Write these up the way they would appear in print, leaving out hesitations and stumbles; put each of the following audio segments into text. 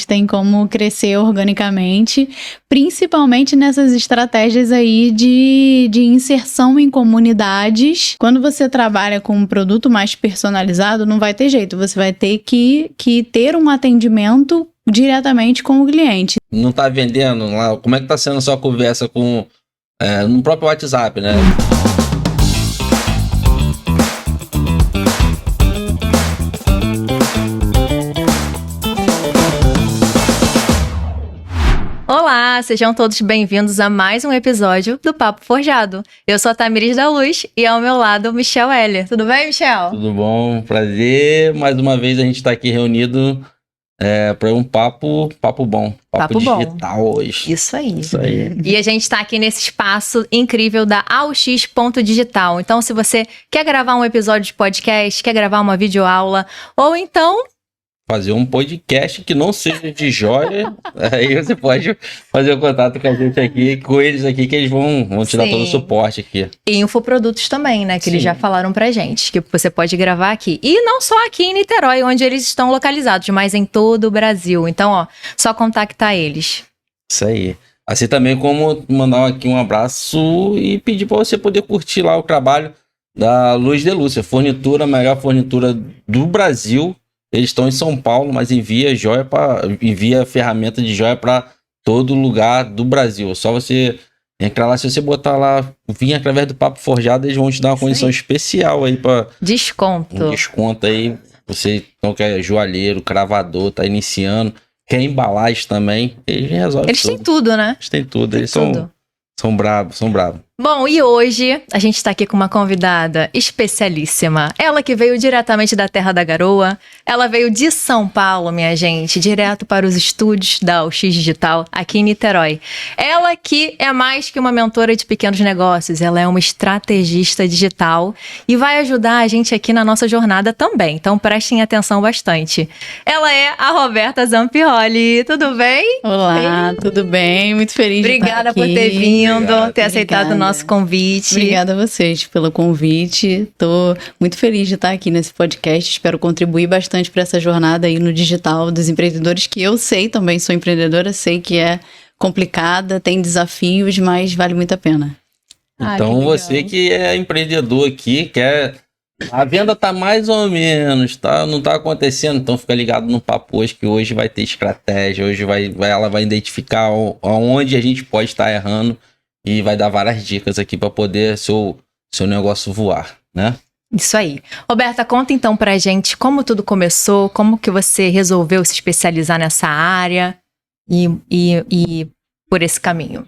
tem como crescer organicamente, principalmente nessas estratégias aí de inserção em comunidades. Quando você trabalha com um produto mais personalizado, não vai ter jeito, você vai ter que ter um atendimento diretamente com o cliente. Não tá vendendo lá? Como é que tá sendo a sua conversa com no próprio WhatsApp, né? Olá, sejam todos bem-vindos a mais um episódio do Papo Forjado. Eu sou a Tamiris da Luz e ao meu lado o Michel Heller. Tudo bem, Michel? Tudo bom, prazer. Mais uma vez a gente tá aqui reunido para um papo bom. Papo digital bom. Hoje. Isso aí. E a gente tá aqui nesse espaço incrível da AUX.digital. Então, se você quer gravar um episódio de podcast, quer gravar uma videoaula, ou então fazer um podcast que não seja de joia, aí você pode fazer o contato com a gente aqui, com eles aqui, que eles vão te dar todo o suporte aqui. E infoprodutos também, né? Que eles já falaram pra gente, que você pode gravar aqui. E não só aqui em Niterói, onde eles estão localizados, mas em todo o Brasil. Então, ó, só contactar eles. Isso aí. Assim também como mandar aqui um abraço e pedir pra você poder curtir lá o trabalho da Luz de Lúcia, a melhor fornitura do Brasil. Eles estão em São Paulo, mas envia ferramenta de joia para todo lugar do Brasil. Só você entrar lá, se você botar lá, vir através do Papo Forjado, eles vão te dar uma condição especial aí para desconto. Um desconto aí. Você então quer joalheiro, cravador, tá iniciando, quer embalagem também, eles resolvem. Eles têm tudo, né? Eles têm tudo, eles são bravos. Bom, e hoje a gente tá aqui com uma convidada especialíssima. Ela que veio diretamente da Terra da Garoa. Ela veio de São Paulo, minha gente, direto para os estúdios da AUX Digital aqui em Niterói. Ela que é mais que uma mentora de pequenos negócios, ela é uma estrategista digital e vai ajudar a gente aqui na nossa jornada também. Então prestem atenção bastante. Ela é a Roberta Zampioli. Tudo bem? Olá, tudo bem? Muito feliz de estar aqui. Obrigada por ter vindo, ter aceitado o nosso convite. Obrigada a vocês pelo convite. Tô muito feliz de estar aqui nesse podcast. Espero contribuir bastante para essa jornada aí no digital dos empreendedores, que eu sei também, sou empreendedora, sei que é complicada, tem desafios, mas vale muito a pena. Então você que é empreendedor aqui, a venda tá mais ou menos, não tá acontecendo, então fica ligado no papo hoje, que hoje vai ter estratégia, hoje ela vai identificar aonde a gente pode estar errando e vai dar várias dicas aqui para poder seu negócio voar, né? Isso aí. Roberta, conta então pra gente como tudo começou, como que você resolveu se especializar nessa área e por esse caminho.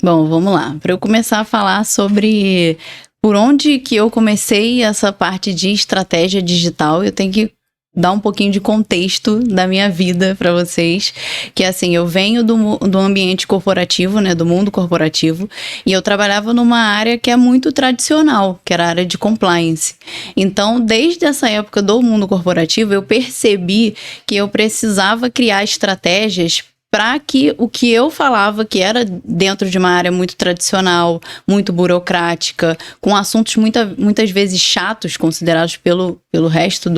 Bom, vamos lá. Para eu começar a falar sobre por onde que eu comecei essa parte de estratégia digital, eu tenho que dar um pouquinho de contexto da minha vida para vocês, que assim, eu venho do ambiente corporativo, né, do mundo corporativo, e eu trabalhava numa área que é muito tradicional, que era a área de compliance. Então, desde essa época do mundo corporativo, eu percebi que eu precisava criar estratégias para que o que eu falava, que era dentro de uma área muito tradicional, muito burocrática, com assuntos muitas vezes chatos, considerados pelo resto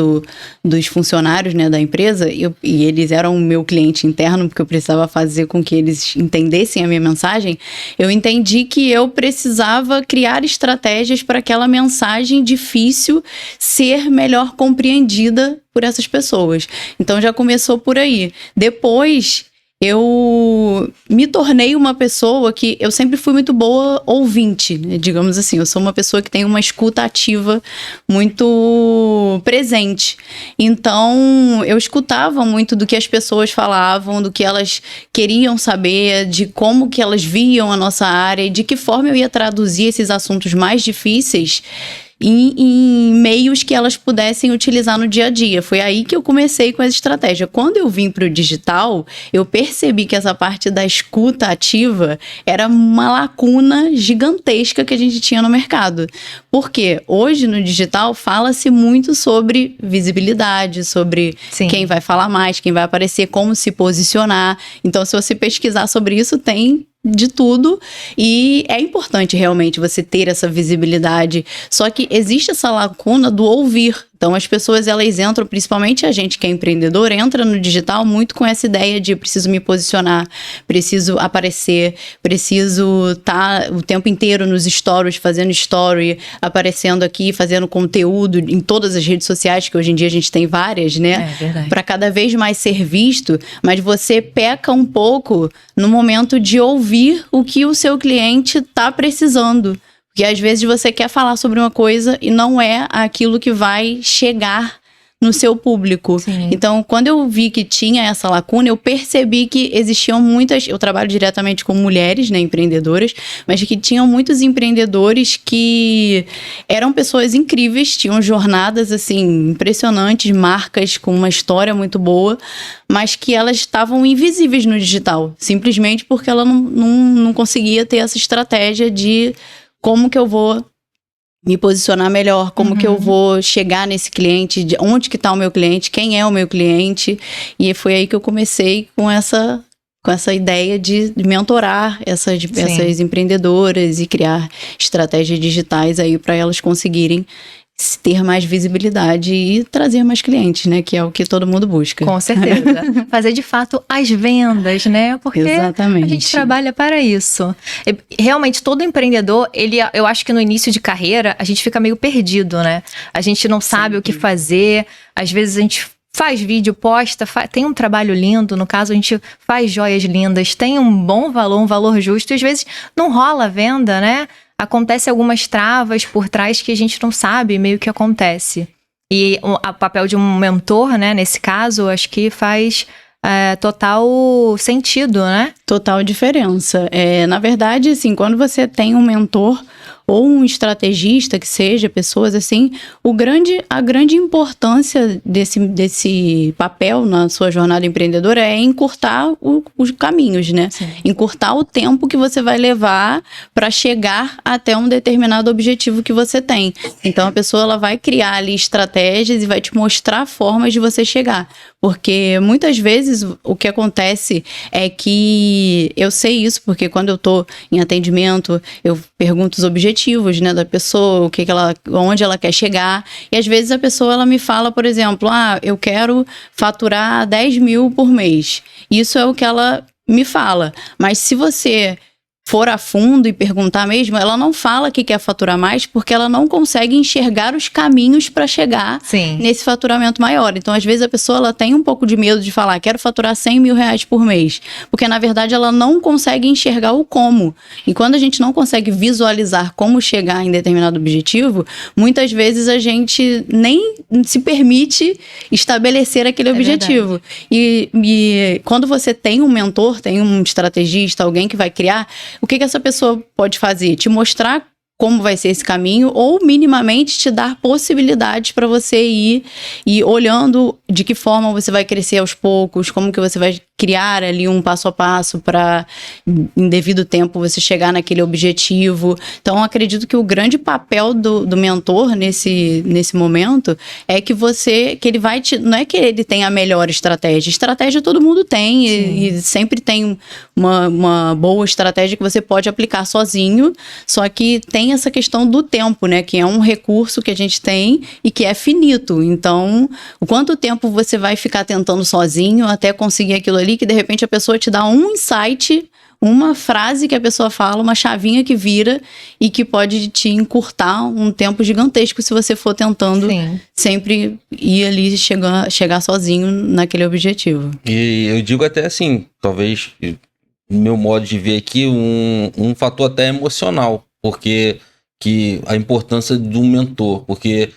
dos funcionários, né, da empresa, e eles eram o meu cliente interno, porque eu precisava fazer com que eles entendessem a minha mensagem, eu entendi que eu precisava criar estratégias para aquela mensagem difícil ser melhor compreendida por essas pessoas. Então já começou por aí. Depois eu me tornei uma pessoa que eu sempre fui muito boa ouvinte, né? Digamos assim, eu sou uma pessoa que tem uma escuta ativa muito presente. Então, eu escutava muito do que as pessoas falavam, do que elas queriam saber, de como que elas viam a nossa área e de que forma eu ia traduzir esses assuntos mais difíceis em meios que elas pudessem utilizar no dia a dia. Foi aí que eu comecei com essa estratégia. Quando eu vim para o digital, eu percebi que essa parte da escuta ativa era uma lacuna gigantesca que a gente tinha no mercado. Porque hoje no digital fala-se muito sobre visibilidade, sobre quem vai falar mais, quem vai aparecer, como se posicionar. Então, se você pesquisar sobre isso, tem de tudo, e é importante realmente você ter essa visibilidade, só que existe essa lacuna do ouvir, Então, as pessoas, elas entram, principalmente a gente que é empreendedor, entra no digital muito com essa ideia de preciso me posicionar, preciso aparecer, preciso estar o tempo inteiro nos stories, fazendo story, aparecendo aqui, fazendo conteúdo em todas as redes sociais, que hoje em dia a gente tem várias, né? É verdade. Para cada vez mais ser visto, mas você peca um pouco no momento de ouvir o que o seu cliente está precisando. Porque às vezes você quer falar sobre uma coisa e não é aquilo que vai chegar no seu público. Sim. Então, quando eu vi que tinha essa lacuna, eu percebi que existiam muitas... Eu trabalho diretamente com mulheres, né, empreendedoras, mas que tinham muitos empreendedores que eram pessoas incríveis, tinham jornadas, assim, impressionantes, marcas com uma história muito boa, mas que elas estavam invisíveis no digital, simplesmente porque ela não conseguia ter essa estratégia de como que eu vou me posicionar melhor, como que eu vou chegar nesse cliente, de onde que tá o meu cliente, quem é o meu cliente. E foi aí que eu comecei com essa ideia de mentorar essas empreendedoras e criar estratégias digitais aí para elas conseguirem ter mais visibilidade e trazer mais clientes, né? Que é o que todo mundo busca. Com certeza. Fazer de fato as vendas, né? Porque Exatamente. a gente trabalha para isso. E, realmente, todo empreendedor, eu acho que no início de carreira, a gente fica meio perdido, né? A gente não sabe o que fazer. Às vezes a gente faz vídeo, posta, tem um trabalho lindo, no caso a gente faz joias lindas, tem um bom valor, um valor justo, e às vezes não rola a venda, né? Acontece algumas travas por trás que a gente não sabe meio que acontece. E o papel de um mentor, né, nesse caso, acho que faz total sentido, né? Total diferença. Na verdade, assim, quando você tem um mentor ou um estrategista, que seja, pessoas assim, a grande importância desse papel na sua jornada empreendedora é encurtar os caminhos, né? Sim. Encurtar o tempo que você vai levar para chegar até um determinado objetivo que você tem. Então, a pessoa ela vai criar ali estratégias e vai te mostrar formas de você chegar. Porque muitas vezes o que acontece é que eu sei isso, porque quando eu tô em atendimento, eu pergunto os objetivos, né, da pessoa, onde ela quer chegar. E às vezes a pessoa ela me fala, por exemplo, eu quero faturar 10 mil por mês. Isso é o que ela me fala. Mas se você for a fundo e perguntar mesmo, ela não fala que quer faturar mais porque ela não consegue enxergar os caminhos para chegar nesse faturamento maior. Então, às vezes, a pessoa ela tem um pouco de medo de falar, quero faturar 100 mil reais por mês. Porque, na verdade, ela não consegue enxergar o como. E quando a gente não consegue visualizar como chegar em determinado objetivo, muitas vezes a gente nem se permite estabelecer aquele objetivo. E quando você tem um mentor, tem um estrategista, alguém que vai criar, o que essa pessoa pode fazer? Te mostrar como vai ser esse caminho ou minimamente te dar possibilidades para você ir olhando de que forma você vai crescer aos poucos, como que você vai criar ali um passo a passo para, em devido tempo, você chegar naquele objetivo. Então, acredito que o grande papel do mentor nesse momento é que ele vai não é que ele tenha a melhor estratégia. Estratégia todo mundo tem e sempre tem uma boa estratégia que você pode aplicar sozinho, só que tem essa questão do tempo, né? Que é um recurso que a gente tem e que é finito. Então, o quanto tempo você vai ficar tentando sozinho até conseguir aquilo ali, que de repente a pessoa te dá um insight, uma frase que a pessoa fala, uma chavinha que vira e que pode te encurtar um tempo gigantesco se você for tentando sempre ir ali chegar sozinho naquele objetivo. E eu digo até assim, talvez, no meu modo de ver aqui, um fator até emocional, porque a importância do mentor, porque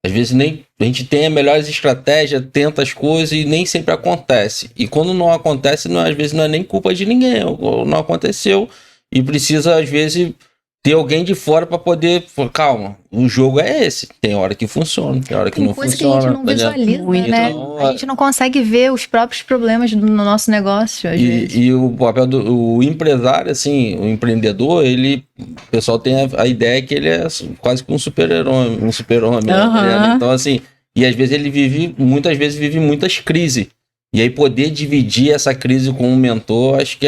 às vezes nem a gente tem as melhores estratégias, tenta as coisas e nem sempre acontece. E quando não acontece, às vezes não é nem culpa de ninguém, não aconteceu e precisa às vezes ter alguém de fora para poder, calma, o jogo é esse. Tem hora que funciona, tem hora que não funciona. Tem coisa que a gente não visualiza, né? Então, a gente não consegue ver os próprios problemas do nosso negócio, às vezes. E o papel do empresário, assim, o empreendedor, o pessoal tem a ideia que ele é quase que um super-homem, né? Então, assim, e às vezes muitas vezes vive muitas crises. E aí poder dividir essa crise com um mentor, acho que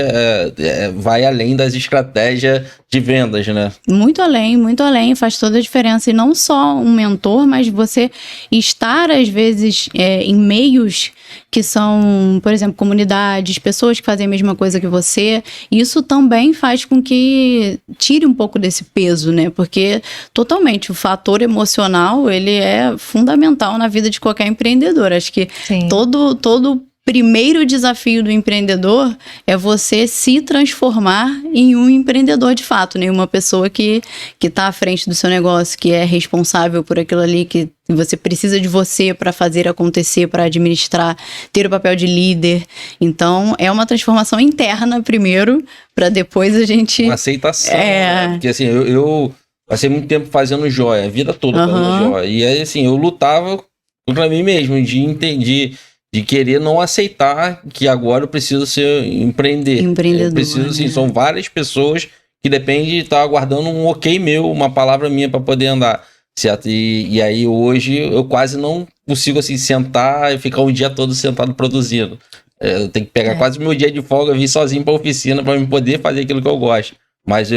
vai além das estratégias de vendas, né? Muito além, faz toda a diferença. E não só um mentor, mas você estar, às vezes, em meios que são, por exemplo, comunidades, pessoas que fazem a mesma coisa que você. Isso também faz com que tire um pouco desse peso, né? Porque, totalmente, o fator emocional, ele é fundamental na vida de qualquer empreendedor. Acho que Sim. todo primeiro desafio do empreendedor é você se transformar em um empreendedor de fato, né? Uma pessoa que está à frente do seu negócio, que é responsável por aquilo ali, que você precisa de você para fazer acontecer, para administrar, ter o papel de líder. Então, é uma transformação interna primeiro, para depois a gente... Uma aceitação, né? Porque assim, eu passei muito tempo fazendo joia, a vida toda fazendo joia. E aí, assim, eu lutava contra mim mesmo, de querer não aceitar que agora eu preciso empreendedor. Eu preciso, assim, são várias pessoas que dependem de estar aguardando um ok meu, uma palavra minha para poder andar, certo? E aí hoje eu quase não consigo, assim, sentar e ficar um dia todo sentado produzindo. Eu tenho que pegar quase o meu dia de folga, vir sozinho para a oficina para eu poder fazer aquilo que eu gosto. Mas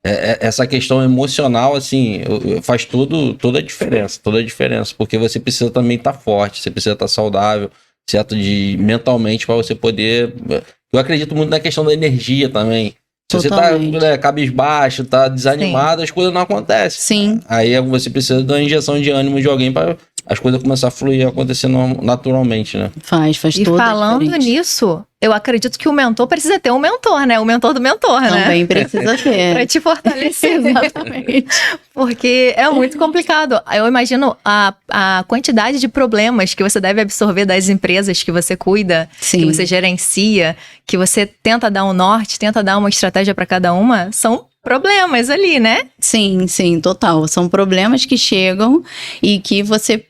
essa questão emocional, assim, faz toda a diferença, porque você precisa também estar forte, você precisa estar saudável, certo? Mentalmente, para você poder... Eu acredito muito na questão da energia também. Se Totalmente. você tá cabisbaixo, tá desanimado, as coisas não acontecem. Sim. Aí você precisa de uma injeção de ânimo de alguém para as coisas começar a fluir, acontecer naturalmente, né? Faz E toda a falando diferença. nisso, eu acredito que o mentor precisa ter um mentor, né? O mentor do mentor, né? Também precisa ter. Pra te fortalecer. Exatamente. Porque é muito complicado. Eu imagino a quantidade de problemas que você deve absorver das empresas que você cuida, Sim. que você gerencia, que você tenta dar um norte, tenta dar uma estratégia para cada uma, são problemas ali, né? Sim, total. São problemas que chegam e que você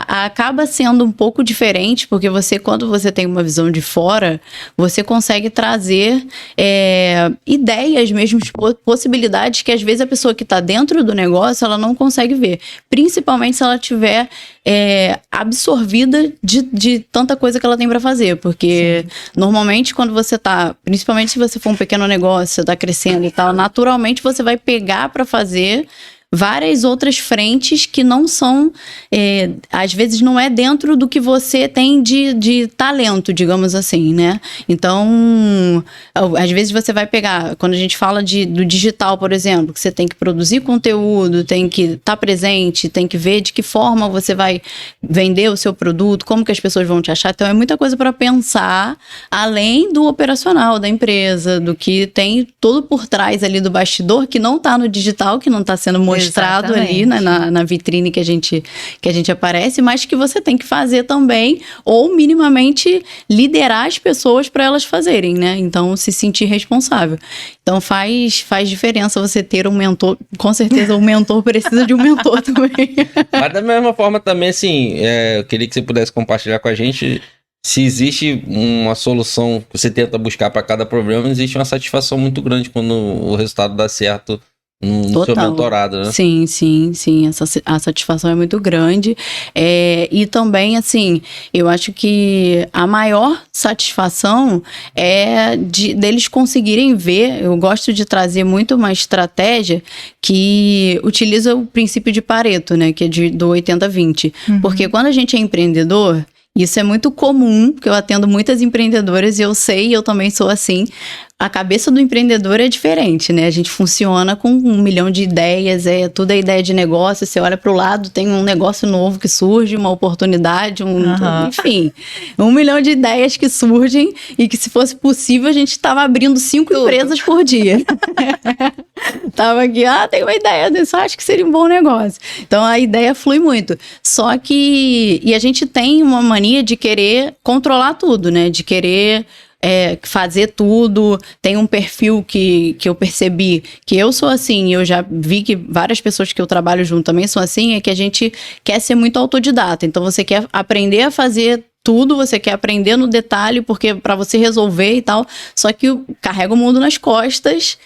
acaba sendo um pouco diferente, porque quando você tem uma visão de fora, você consegue trazer ideias mesmo, possibilidades que às vezes a pessoa que está dentro do negócio, ela não consegue ver. Principalmente se ela tiver absorvida de tanta coisa que ela tem para fazer, porque normalmente quando você tá, principalmente se você for um pequeno negócio, você tá crescendo e tal, naturalmente você vai pegar para fazer várias outras frentes que não são, às vezes não é dentro do que você tem de talento, digamos assim, né? Então, às vezes você vai pegar, quando a gente fala do digital, por exemplo, que você tem que produzir conteúdo, tem que estar presente, tem que ver de que forma você vai vender o seu produto, como que as pessoas vão te achar. Então, é muita coisa para pensar, além do operacional da empresa, do que tem todo por trás ali do bastidor, que não está no digital, que não está sendo mostrado ali, né, na vitrine que a gente aparece, mas que você tem que fazer também, ou minimamente liderar as pessoas para elas fazerem, né? Então, se sentir responsável. Então, faz diferença você ter um mentor. Com certeza, o mentor precisa de um mentor também. Mas da mesma forma também, assim, eu queria que você pudesse compartilhar com a gente se existe uma solução que você tenta buscar para cada problema, existe uma satisfação muito grande quando o resultado dá certo no seu mentorado, né? Sim. A satisfação é muito grande. E também, assim, eu acho que a maior satisfação é deles conseguirem ver. Eu gosto de trazer muito uma estratégia que utiliza o princípio de Pareto, né? Que é do 80-20. Porque quando a gente é empreendedor, isso é muito comum, porque eu atendo muitas empreendedoras e eu também sou assim. A cabeça do empreendedor é diferente, né? A gente funciona com 1 milhão de ideias, tudo é ideia de negócio. Você olha para o lado, tem um negócio novo que surge, uma oportunidade, enfim, 1 milhão de ideias que surgem e que, se fosse possível, a gente estava abrindo 5 empresas por dia. Tava aqui, tem uma ideia disso, acho que seria um bom negócio. Então, a ideia flui muito. Só que... E a gente tem uma mania de querer controlar tudo, né? De querer... fazer tudo. Tem um perfil que eu percebi que eu sou assim, eu já vi que várias pessoas que eu trabalho junto também são assim, é que a gente quer ser muito autodidata. Então você quer aprender a fazer tudo, você quer aprender no detalhe, porque para você resolver e tal, só que carrega o mundo nas costas.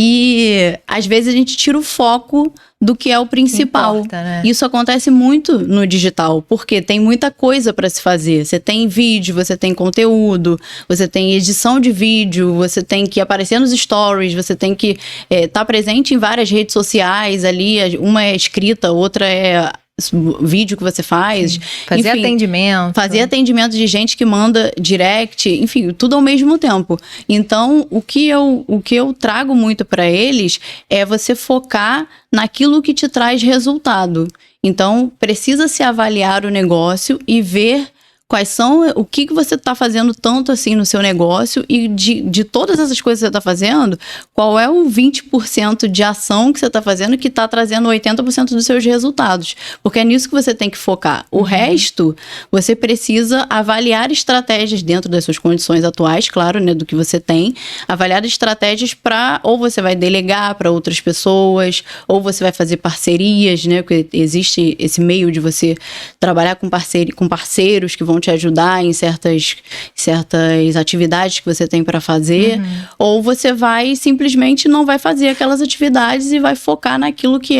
e às vezes a gente tira o foco do que é o principal. Importa, né? Isso acontece muito no digital, porque tem muita coisa para se fazer. Você tem vídeo, você tem conteúdo, você tem edição de vídeo, você tem que aparecer nos stories, você tem que estar presente em várias redes sociais ali. Uma é escrita, outra é vídeo que você faz. Fazer Enfim, atendimento. fazer atendimento de gente que manda direct, enfim, tudo ao mesmo tempo. Então, o que eu trago muito para eles é você focar naquilo que te traz resultado. Então, precisa se avaliar o negócio e ver quais são, o que você está fazendo tanto assim no seu negócio e de todas essas coisas que você está fazendo, qual é o 20% de ação que você está fazendo que está trazendo 80% dos seus resultados. Porque é nisso que você tem que focar. O resto, você precisa avaliar estratégias dentro das suas condições atuais, claro, né, do que você tem, avaliar estratégias para, ou você vai delegar para outras pessoas, ou você vai fazer parcerias, né, porque existe esse meio de você trabalhar com parceiros que vão te ajudar em certas atividades que você tem para fazer, ou você vai simplesmente não vai fazer aquelas atividades e vai focar naquilo que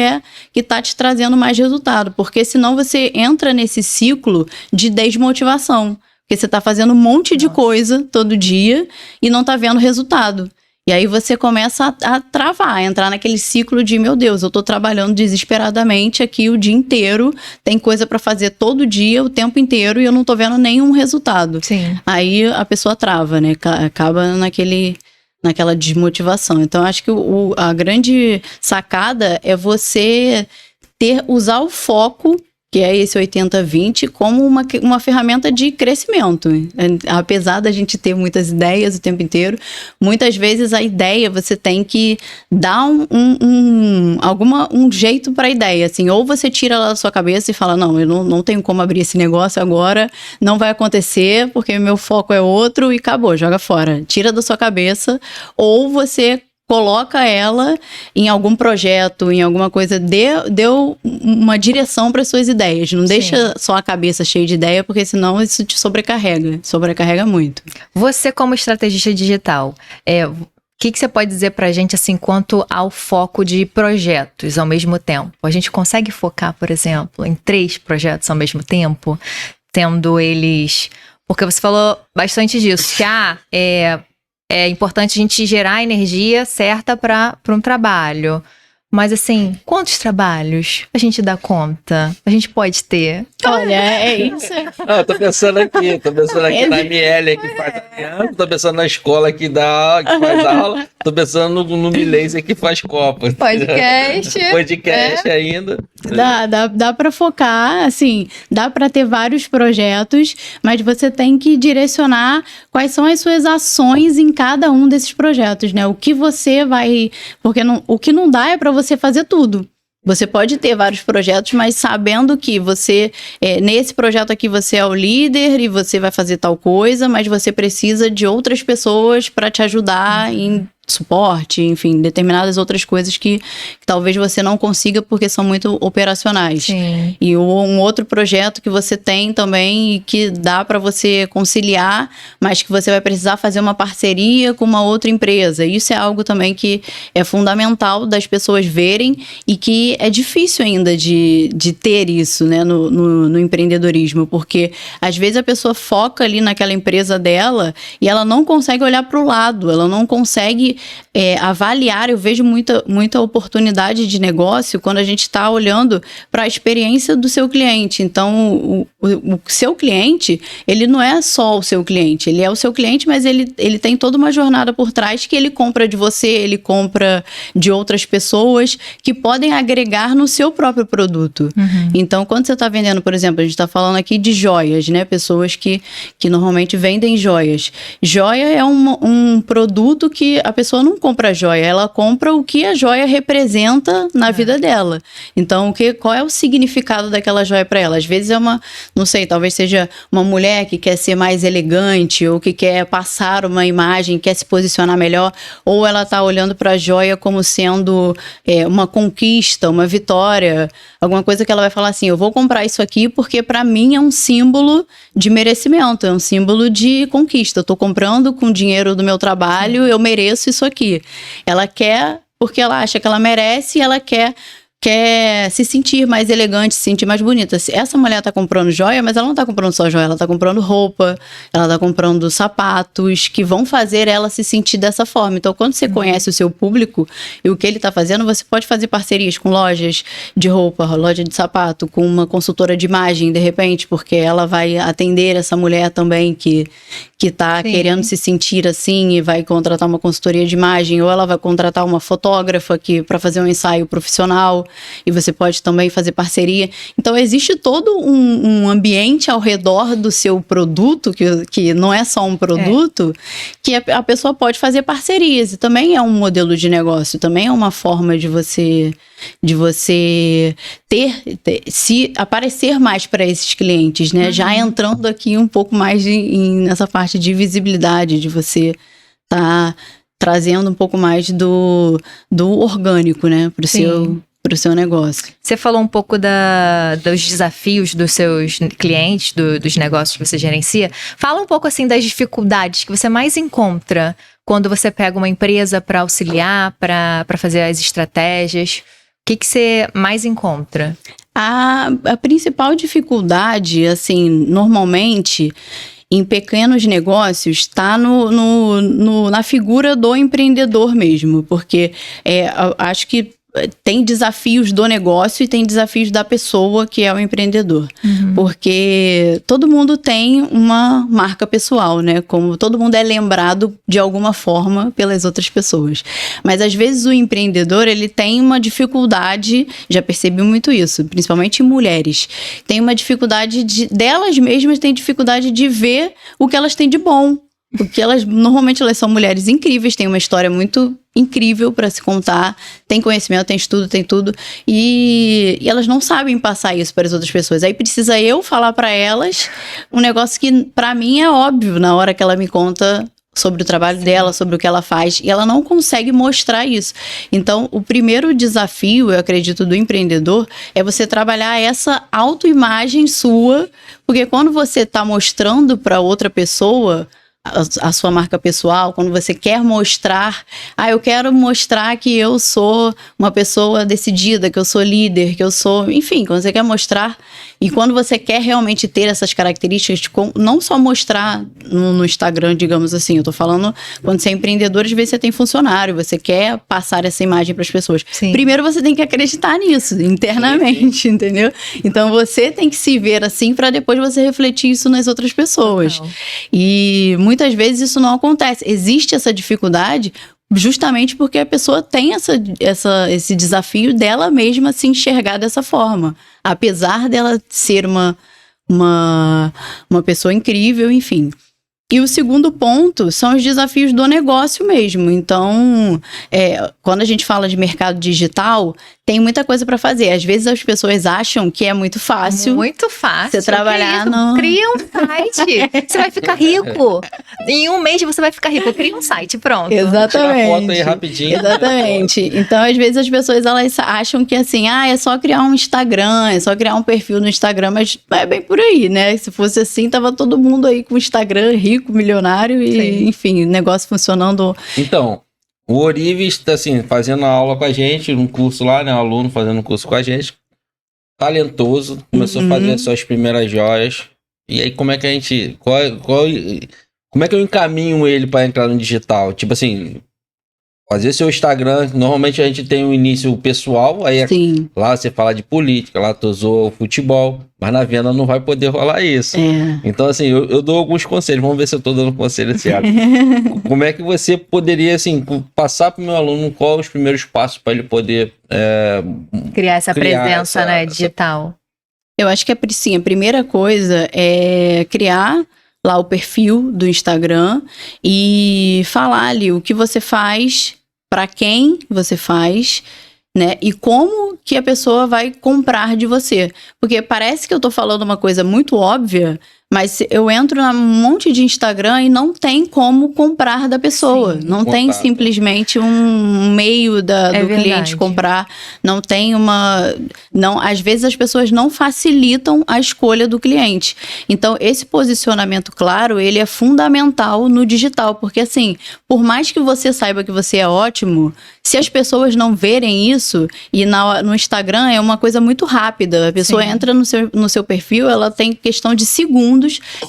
tá te trazendo mais resultado, porque senão você entra nesse ciclo de desmotivação, porque você tá fazendo um monte de coisa todo dia e não tá vendo resultado. E aí você começa a travar, a entrar naquele ciclo de, meu Deus, eu tô trabalhando desesperadamente aqui o dia inteiro, tem coisa para fazer todo dia, o tempo inteiro, e eu não tô vendo nenhum resultado. Sim. Aí a pessoa trava, né? Acaba naquela desmotivação. Então, acho que a grande sacada é você usar o foco, que é esse 80-20, como uma ferramenta de crescimento. Apesar da gente ter muitas ideias o tempo inteiro, muitas vezes a ideia você tem que dar um jeito para a ideia, assim, ou você tira ela da sua cabeça e fala, não, eu não tenho como abrir esse negócio agora, não vai acontecer, porque meu foco é outro e acabou, joga fora. Tira da sua cabeça, ou você coloca ela em algum projeto, em alguma coisa, deu uma direção para suas ideias. Não deixa só a cabeça cheia de ideia, porque senão isso te sobrecarrega muito. Você, como estrategista digital, o que você pode dizer pra gente, assim, quanto ao foco de projetos ao mesmo tempo? A gente consegue focar, por exemplo, em 3 projetos ao mesmo tempo, tendo eles... Porque você falou bastante disso, que é importante a gente gerar a energia certa para um trabalho. Mas assim, quantos trabalhos a gente dá conta? A gente pode ter? Olha, é isso. Não, tô pensando aqui na ML que faz a criança, tô pensando na escola que faz aula, tô pensando no Milense que faz Copa. Podcast. Podcast ainda. Dá para focar, assim, dá para ter vários projetos, mas você tem que direcionar quais são as suas ações em cada um desses projetos, né? O que você vai... Porque o que não dá é para você fazer tudo. Você pode ter vários projetos, mas sabendo que você, nesse projeto aqui, você é o líder e você vai fazer tal coisa, mas você precisa de outras pessoas para te ajudar em suporte, enfim, determinadas outras coisas que talvez você não consiga porque são muito operacionais. Sim. E um outro projeto que você tem também e que dá para você conciliar, mas que você vai precisar fazer uma parceria com uma outra empresa. Isso é algo também que é fundamental das pessoas verem e que é difícil ainda de ter isso, né, no empreendedorismo, porque às vezes a pessoa foca ali naquela empresa dela e ela não consegue olhar para o lado, ela não consegue avaliar. Eu vejo muita oportunidade de negócio quando a gente está olhando para a experiência do seu cliente. Então, o seu cliente, ele não é só o seu cliente, ele é o seu cliente, mas ele tem toda uma jornada por trás que ele compra de você, ele compra de outras pessoas que podem agregar no seu próprio produto. Uhum. Então, quando você está vendendo, por exemplo, a gente está falando aqui de joias, né? Pessoas que normalmente vendem joias. Joia é um produto que a pessoa não compra a joia, ela compra o que a joia representa na vida dela. Então, qual é o significado daquela joia para ela? Às vezes não sei, talvez seja uma mulher que quer ser mais elegante ou que quer passar uma imagem, quer se posicionar melhor, ou ela está olhando para a joia como sendo uma conquista, uma vitória, alguma coisa que ela vai falar assim, eu vou comprar isso aqui porque para mim é um símbolo de merecimento, é um símbolo de conquista. Eu estou comprando com o dinheiro do meu trabalho, eu mereço isso aqui. Ela quer porque ela acha que ela merece e ela quer se sentir mais elegante, se sentir mais bonita. Se essa mulher tá comprando joia, mas ela não tá comprando só joia, ela tá comprando roupa, ela tá comprando sapatos que vão fazer ela se sentir dessa forma. Então, quando você conhece o seu público e o que ele tá fazendo, você pode fazer parcerias com lojas de roupa, loja de sapato, com uma consultora de imagem, de repente, porque ela vai atender essa mulher também que tá querendo se sentir assim e vai contratar uma consultoria de imagem, ou ela vai contratar uma fotógrafa para fazer um ensaio profissional. E você pode também fazer parceria. Então, existe todo um ambiente ao redor do seu produto, que não é só um produto, que a pessoa pode fazer parcerias. E também é um modelo de negócio, também é uma forma de você se aparecer mais para esses clientes, né? Já entrando aqui um pouco mais nessa parte de visibilidade, de você tá trazendo um pouco mais do orgânico, né? Para o seu negócio. Você falou um pouco dos desafios dos seus clientes, dos negócios que você gerencia. Fala um pouco assim das dificuldades que você mais encontra quando você pega uma empresa para auxiliar, para fazer as estratégias. O que você mais encontra? A principal dificuldade, assim, normalmente, em pequenos negócios, está na figura do empreendedor mesmo, porque acho que tem desafios do negócio e tem desafios da pessoa que é o empreendedor. Porque todo mundo tem uma marca pessoal, né? Como todo mundo é lembrado de alguma forma pelas outras pessoas. Mas às vezes o empreendedor, ele tem uma dificuldade, já percebi muito isso, principalmente em mulheres. Tem uma dificuldade delas mesmas têm dificuldade de ver o que elas têm de bom. Porque normalmente elas são mulheres incríveis, têm uma história muito incrível para se contar, tem conhecimento, tem estudo, tem tudo, e elas não sabem passar isso para as outras pessoas. Aí precisa eu falar para elas um negócio que para mim é óbvio na hora que ela me conta sobre o trabalho dela, sobre o que ela faz, e ela não consegue mostrar isso. Então, o primeiro desafio, eu acredito, do empreendedor é você trabalhar essa autoimagem sua, porque quando você está mostrando para outra pessoa a sua marca pessoal, quando você quer mostrar, eu quero mostrar que eu sou uma pessoa decidida, que eu sou líder, que eu sou, enfim, quando você quer mostrar, e quando você quer realmente ter essas características, não só mostrar no Instagram, digamos assim, eu tô falando, quando você é empreendedor, às vezes você tem funcionário, você quer passar essa imagem para as pessoas. Sim. Primeiro você tem que acreditar nisso, internamente, entendeu? Então você tem que se ver assim para depois você refletir isso nas outras pessoas. Total. E muitas vezes isso não acontece. Existe essa dificuldade justamente porque a pessoa tem esse desafio dela mesma se enxergar dessa forma. Apesar dela ser uma pessoa incrível, enfim. E o segundo ponto são os desafios do negócio mesmo. Então, quando a gente fala de mercado digital, tem muita coisa para fazer. Às vezes as pessoas acham que é muito fácil. Muito fácil. Você trabalhar Cria um site. Você vai ficar rico. Em um mês você vai ficar rico. Cria um site, pronto. Exatamente. Tirar foto aí rapidinho. Exatamente. Então, às vezes as pessoas elas acham que assim, é só criar um Instagram, é só criar um perfil no Instagram, mas é bem por aí, né? Se fosse assim, tava todo mundo aí com Instagram rico, milionário e, Sim. enfim, negócio funcionando. Então, o Orives está assim, fazendo aula com a gente, um curso lá, né? Um aluno fazendo um curso com a gente. Talentoso, começou a fazer as suas primeiras joias. E aí, como é que a gente. Como é que eu encaminho ele para entrar no digital? Tipo assim, fazer seu Instagram. Normalmente a gente tem um início pessoal, aí Sim. lá você fala de política, lá tu zoa o futebol, mas na venda não vai poder rolar isso. Então, assim, eu dou alguns conselhos, vamos ver se eu tô dando conselho certo. Como é que você poderia, assim, passar pro meu aluno qual os primeiros passos para ele poder Criar essa presença, essa- digital. Eu acho que sim, a primeira coisa é criar lá o perfil do Instagram e falar ali o que você faz, para quem você faz, né? E como que a pessoa vai comprar de você. Porque parece que eu tô falando uma coisa muito óbvia, Mas eu entro num monte de Instagram e não tem como comprar da pessoa. Sim. Não tem Contato. simplesmente um meio do verdade. cliente comprar. Não tem às vezes as pessoas não facilitam a escolha do cliente. Então, esse posicionamento claro, ele é fundamental no digital. Porque assim, por mais que você saiba que você é ótimo, se as pessoas não verem isso, e no Instagram é uma coisa muito rápida. A pessoa Sim. entra no seu perfil, ela tem questão de segundos,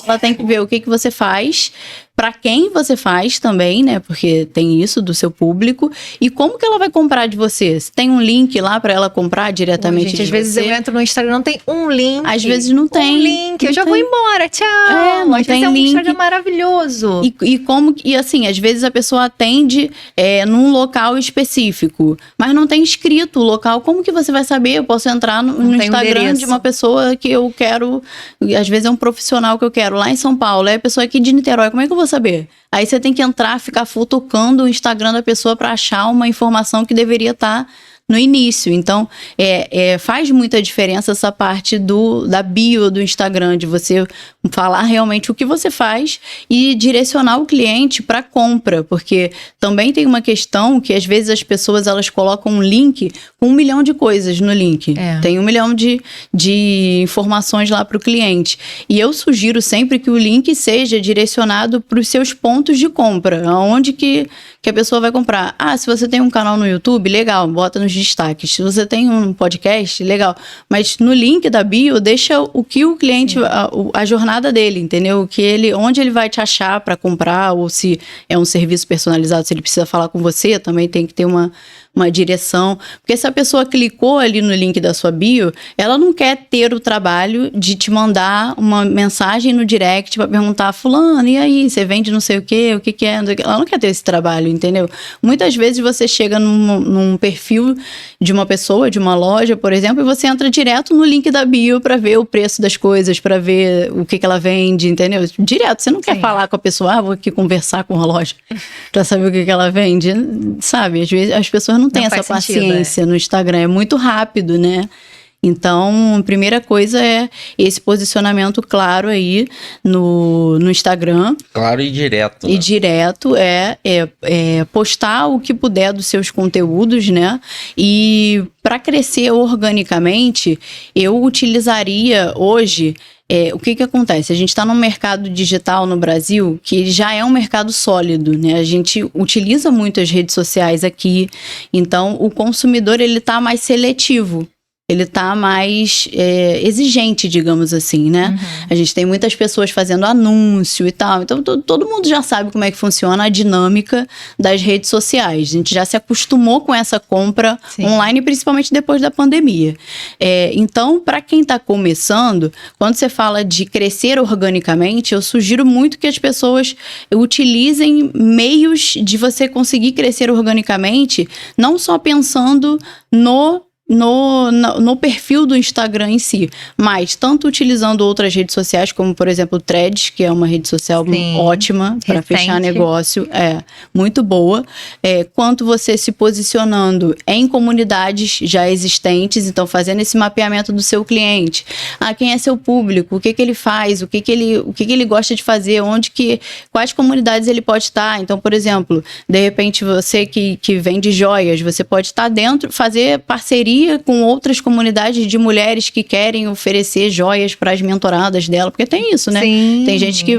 ela tem que ver o que você faz, para quem você faz também, né? Porque tem isso do seu público. E como que ela vai comprar de você? Se tem um link lá para ela comprar diretamente Gente, às de vezes você? eu entro no Instagram, não tem um link. Às vezes não tem. Um link, eu Não já tem. vou embora, tchau. Não às tem vezes é um link. Instagram maravilhoso. E assim, às vezes a pessoa atende num local específico, mas não tem escrito o local. Como que você vai saber? Eu posso entrar no tem Instagram endereço. de uma pessoa que eu quero, às vezes é um profissional que eu quero lá em São Paulo, é a pessoa aqui de Niterói, como é que eu vou saber? Aí você tem que entrar, ficar futucando o Instagram da pessoa para achar uma informação que deveria estar no início. Então, faz muita diferença essa parte da bio do Instagram, de você falar realmente o que você faz e direcionar o cliente para compra, porque também tem uma questão que às vezes as pessoas elas colocam um link com 1 milhão de coisas no link. Tem 1 milhão de informações lá para o cliente. E eu sugiro sempre que o link seja direcionado para os seus pontos de compra, aonde que a pessoa vai comprar. Se você tem um canal no YouTube, legal, bota nos destaques. Se você tem um podcast, legal. Mas no link da bio, deixa o que o cliente, a jornada dele, entendeu? Onde ele vai te achar para comprar, ou se é um serviço personalizado, se ele precisa falar com você, também tem que ter uma direção. Porque se a pessoa clicou ali no link da sua bio, ela não quer ter o trabalho de te mandar uma mensagem no direct para perguntar, fulano, e aí, você vende não sei o que é? Ela não quer ter esse trabalho, entendeu? Muitas vezes você chega num perfil de uma pessoa, de uma loja, por exemplo, e você entra direto no link da bio para ver o preço das coisas, para ver o que ela vende, entendeu? Direto, você não quer falar com a pessoa, vou aqui conversar com a loja para saber o que ela vende, sabe? Às vezes as pessoas não têm essa paciência no Instagram, é muito rápido, né? Então, a primeira coisa é esse posicionamento claro aí no Instagram. Claro e direto. E direto postar o que puder dos seus conteúdos, né? E para crescer organicamente, eu utilizaria hoje... o que acontece? A gente está num mercado digital no Brasil que já é um mercado sólido, né? A gente utiliza muito as redes sociais aqui, então o consumidor ele está mais seletivo. Ele tá mais exigente, digamos assim, né? A gente tem muitas pessoas fazendo anúncio e tal. Então, todo mundo já sabe como é que funciona a dinâmica das redes sociais. A gente já se acostumou com essa compra online, principalmente depois da pandemia. Então, para quem está começando, quando você fala de crescer organicamente, eu sugiro muito que as pessoas utilizem meios de você conseguir crescer organicamente, não só pensando no perfil do Instagram em si, mas tanto utilizando outras redes sociais, como por exemplo o Threads, que é uma rede social ótima para fechar negócio, muito boa, quanto você se posicionando em comunidades já existentes, então fazendo esse mapeamento do seu cliente, quem é seu público, o que ele faz, o que ele gosta de fazer, quais comunidades ele pode estar. Então, por exemplo, de repente você que vende joias, você pode estar dentro, fazer parceria com outras comunidades de mulheres que querem oferecer joias para as mentoradas dela, porque tem isso, né? Sim. Tem gente que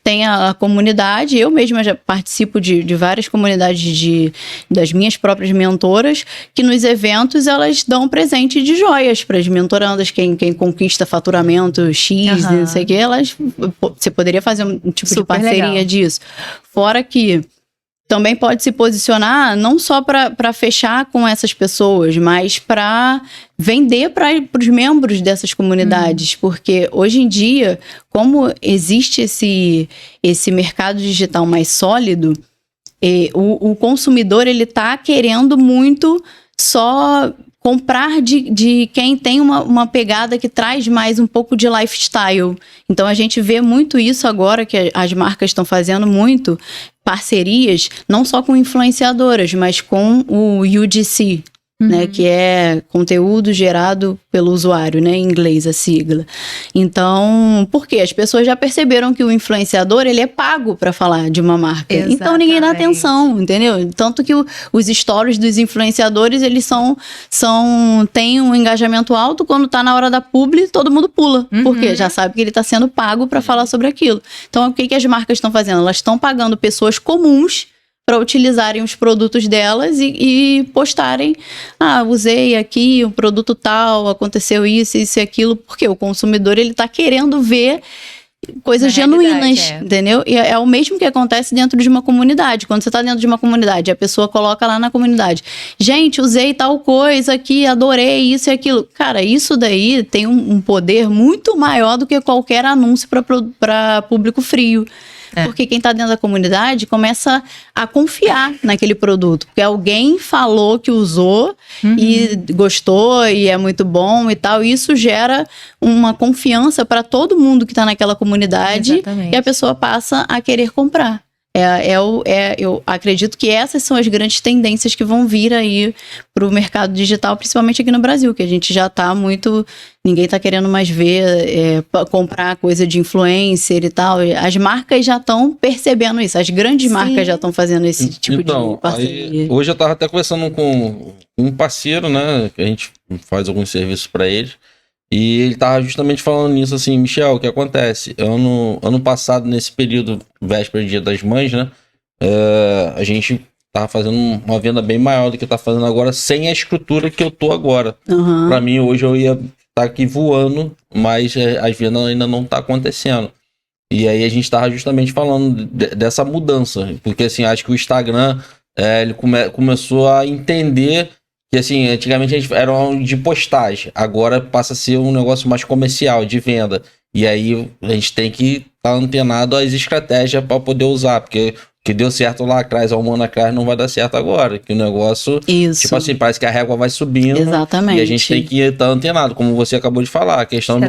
tem a comunidade, eu mesma já participo de várias comunidades das minhas próprias mentoras, que nos eventos elas dão presente de joias para as mentorandas, quem conquista faturamento X, não sei o que, você poderia fazer um tipo de parceria legal disso. Fora que também pode se posicionar não só para fechar com essas pessoas, mas para vender para os membros dessas comunidades. Porque hoje em dia, como existe esse mercado digital mais sólido, o consumidor ele está querendo muito só comprar de quem tem uma pegada que traz mais um pouco de lifestyle. Então, a gente vê muito isso agora, que as marcas estão fazendo muito parcerias, não só com influenciadoras, mas com o UGC, né? Que é conteúdo gerado pelo usuário, né? Em inglês, a sigla. Então, por quê? As pessoas já perceberam que o influenciador, ele é pago para falar de uma marca. Exatamente. Então, ninguém dá atenção, entendeu? Tanto que os stories dos influenciadores, eles têm um engajamento alto. Quando tá na hora da publi, todo mundo pula. Por quê? Já sabe que ele tá sendo pago para falar sobre aquilo. Então, o que as marcas estão fazendo? Elas estão pagando pessoas comuns para utilizarem os produtos delas e postarem, usei aqui um produto tal, aconteceu isso e aquilo, porque o consumidor, ele tá querendo ver coisas genuínas, entendeu? E é o mesmo que acontece dentro de uma comunidade. Quando você tá dentro de uma comunidade, a pessoa coloca lá na comunidade, gente, usei tal coisa aqui, adorei isso e aquilo. Cara, isso daí tem um poder muito maior do que qualquer anúncio para público frio. Porque quem tá dentro da comunidade começa a confiar naquele produto. Porque alguém falou que usou e gostou e é muito bom e tal. E isso gera uma confiança para todo mundo que tá naquela comunidade. Exatamente. E a pessoa passa a querer comprar. Eu acredito que essas são as grandes tendências que vão vir aí para o mercado digital, principalmente aqui no Brasil, que a gente já tá muito... Ninguém tá querendo mais ver, comprar coisa de influencer e tal. As marcas já estão percebendo isso. As grandes marcas já estão fazendo esse tipo de parceria. Hoje eu tava até conversando com um parceiro, né? Que a gente faz alguns serviços para ele. E ele tava justamente falando nisso, assim, Michel, o que acontece? Ano passado, nesse período, véspera Dia das Mães, né? A gente tava fazendo uma venda bem maior do que tá fazendo agora, sem a estrutura que eu tô agora. Para mim, hoje eu ia estar aqui voando, mas as vendas ainda não tá acontecendo. E aí a gente tava justamente falando dessa mudança, porque assim, acho que o Instagram, ele começou a entender que assim, antigamente a gente era de postagem, agora passa a ser um negócio mais comercial, de venda. E aí a gente tem que estar antenado às estratégias para poder usar, porque o que deu certo lá atrás, há um ano atrás, não vai dar certo agora. Que o negócio, tipo assim, parece que a régua vai subindo. Exatamente. E a gente tem que estar antenado, como você acabou de falar. A questão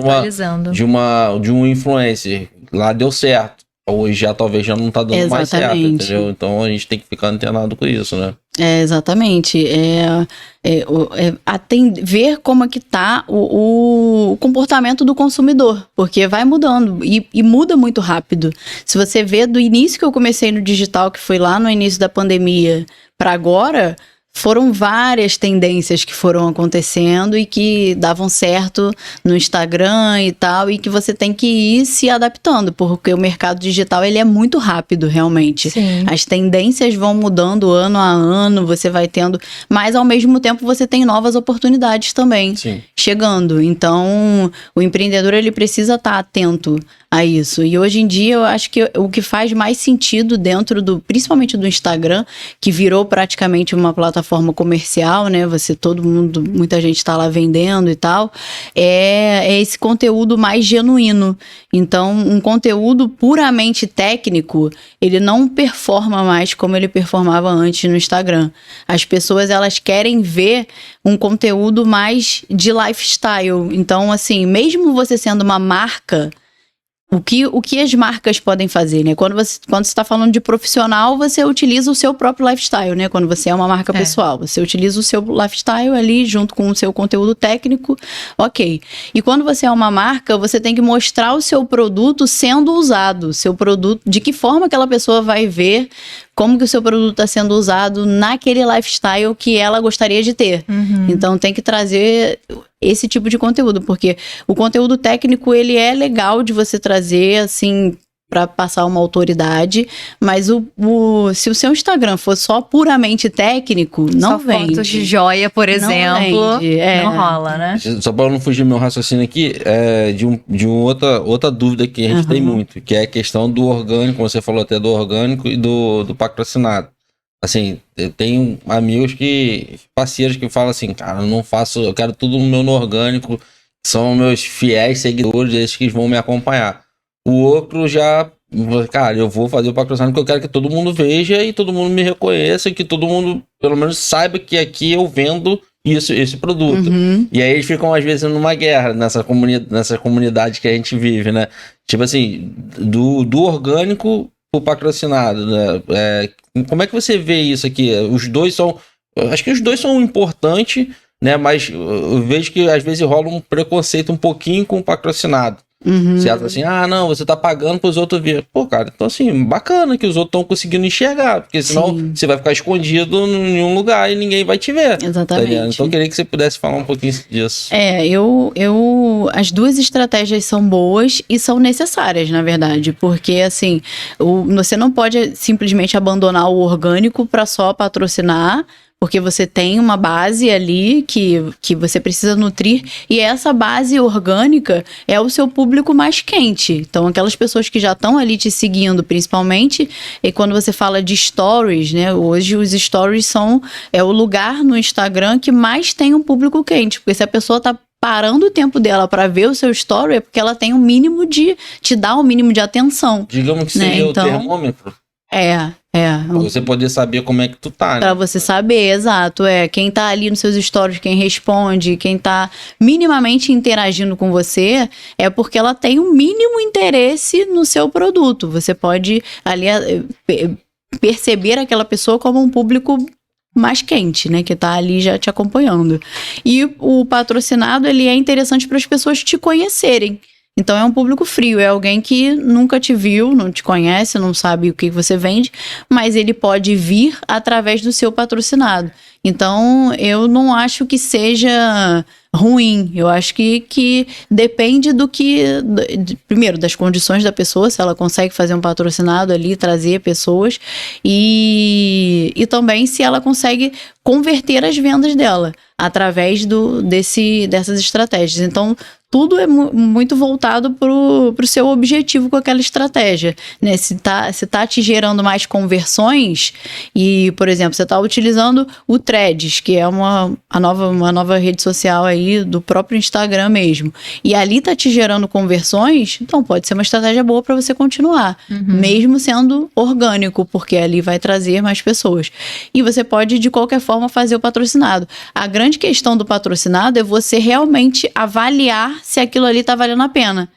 de um influencer, lá deu certo. Hoje já talvez já não tá dando mais certo, entendeu? Então a gente tem que ficar antenado com isso, né? Exatamente. Ver como é que tá o comportamento do consumidor, porque vai mudando e muda muito rápido. Se você vê do início que eu comecei no digital, que foi lá no início da pandemia, para agora, foram várias tendências que foram acontecendo e que davam certo no Instagram e tal, e que você tem que ir se adaptando, porque o mercado digital, ele é muito rápido, realmente. Sim. As tendências vão mudando ano a ano, você vai tendo, mas ao mesmo tempo você tem novas oportunidades também chegando. Então, o empreendedor, ele precisa estar atento a isso. E hoje em dia, eu acho que o que faz mais sentido dentro principalmente do Instagram, que virou praticamente uma plataforma comercial, né? Muita gente está lá vendendo e tal, é esse conteúdo mais genuíno. Então, um conteúdo puramente técnico, ele não performa mais como ele performava antes no Instagram. As pessoas, elas querem ver um conteúdo mais de lifestyle. Então, assim, mesmo você sendo uma marca, o que as marcas podem fazer, né? Quando você está falando de profissional, você utiliza o seu próprio lifestyle, né? Quando você é uma marca pessoal, você utiliza o seu lifestyle ali junto com o seu conteúdo técnico, ok. E quando você é uma marca, você tem que mostrar o seu produto sendo usado, seu produto, de que forma aquela pessoa vai ver como que o seu produto está sendo usado naquele lifestyle que ela gostaria de ter. Então, tem que trazer esse tipo de conteúdo, porque o conteúdo técnico, ele é legal de você trazer, assim, para passar uma autoridade, mas se o seu Instagram for só puramente técnico, não vende. Fotos de joia, por exemplo, não rola, né? Só para não fugir do meu raciocínio aqui, de outra dúvida que a gente tem muito, que é a questão do orgânico, como você falou até do orgânico e do patrocinado. Assim, eu tenho amigos parceiros que falam assim, cara, eu quero tudo no orgânico, são meus fiéis seguidores, esses que vão me acompanhar. O outro cara, eu vou fazer o patrocínio porque eu quero que todo mundo veja e todo mundo me reconheça, que todo mundo, pelo menos, saiba que aqui eu vendo esse produto. E aí eles ficam, às vezes, numa guerra nessa comunidade que a gente vive, né? Tipo assim, do orgânico pro patrocinado, né? Como é que você vê isso aqui? Os dois são Eu acho que os dois são importantes, né? Mas eu vejo que às vezes rola um preconceito um pouquinho com o patrocinado. Certo? Assim, não, você tá pagando pros outros ver. Pô, cara, então assim, bacana que os outros estão conseguindo enxergar, porque senão você vai ficar escondido em um lugar e ninguém vai te ver. Exatamente. Tá, então eu queria que você pudesse falar um pouquinho disso. As duas estratégias são boas e são necessárias, na verdade, porque assim, você não pode simplesmente abandonar o orgânico para só patrocinar, porque você tem uma base ali que você precisa nutrir, e essa base orgânica é o seu público mais quente. Então, aquelas pessoas que já estão ali te seguindo, principalmente, e quando você fala de stories, né? Hoje os stories são o lugar no Instagram que mais tem um público quente, porque se a pessoa tá parando o tempo dela para ver o seu story, é porque ela tem te dá um mínimo de atenção. Digamos que seria o termômetro. Pra você poder saber como é que tu tá, né? Pra você saber, exato. Quem tá ali nos seus stories, quem responde, quem tá minimamente interagindo com você, é porque ela tem um mínimo interesse no seu produto. Você pode ali perceber aquela pessoa como um público mais quente, né? Que tá ali já te acompanhando. E o patrocinado, ele é interessante para as pessoas te conhecerem. Então é um público frio, é alguém que nunca te viu, não te conhece, não sabe o que você vende, mas ele pode vir através do seu patrocinado. Então eu não acho que seja ruim, eu acho que depende primeiro, das condições da pessoa, se ela consegue fazer um patrocinado ali, trazer pessoas, e também se ela consegue converter as vendas dela através dessas estratégias. Então, tudo é muito voltado pro seu objetivo com aquela estratégia, né? Se tá te gerando mais conversões e, por exemplo, você tá utilizando o Threads, que é uma nova rede social aí do próprio Instagram mesmo, e ali tá te gerando conversões, então pode ser uma estratégia boa para você continuar, mesmo sendo orgânico, porque ali vai trazer mais pessoas. E você pode, de qualquer forma, fazer o patrocinado. A grande questão do patrocinado é você realmente avaliar se aquilo ali tá valendo a pena.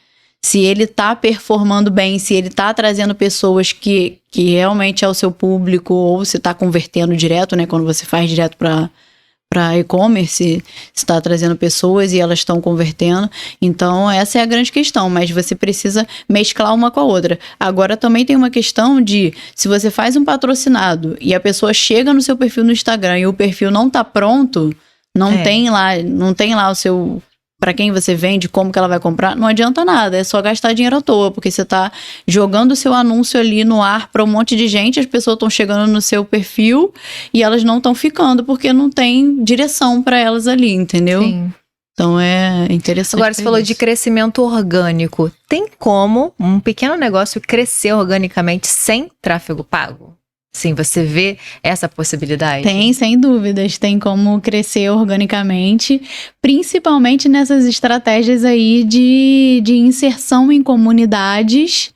Se ele tá performando bem, se ele tá trazendo pessoas que realmente é o seu público, ou se tá convertendo direto, né? Quando você faz direto para e-commerce, está trazendo pessoas e elas estão convertendo. Então, essa é a grande questão, mas você precisa mesclar uma com a outra. Agora, também tem uma questão de, se você faz um patrocinado e a pessoa chega no seu perfil no Instagram e o perfil não tá pronto, não tem lá o seu... para quem você vende, como que ela vai comprar, não adianta nada, é só gastar dinheiro à toa, porque você tá jogando o seu anúncio ali no ar para um monte de gente, as pessoas estão chegando no seu perfil e elas não estão ficando, porque não tem direção para elas ali, entendeu? Sim. Então é interessante. Agora, você falou de crescimento orgânico. Tem como um pequeno negócio crescer organicamente sem tráfego pago? Sim, você vê essa possibilidade? Tem, sem dúvidas. Tem como crescer organicamente, principalmente nessas estratégias aí de inserção em comunidades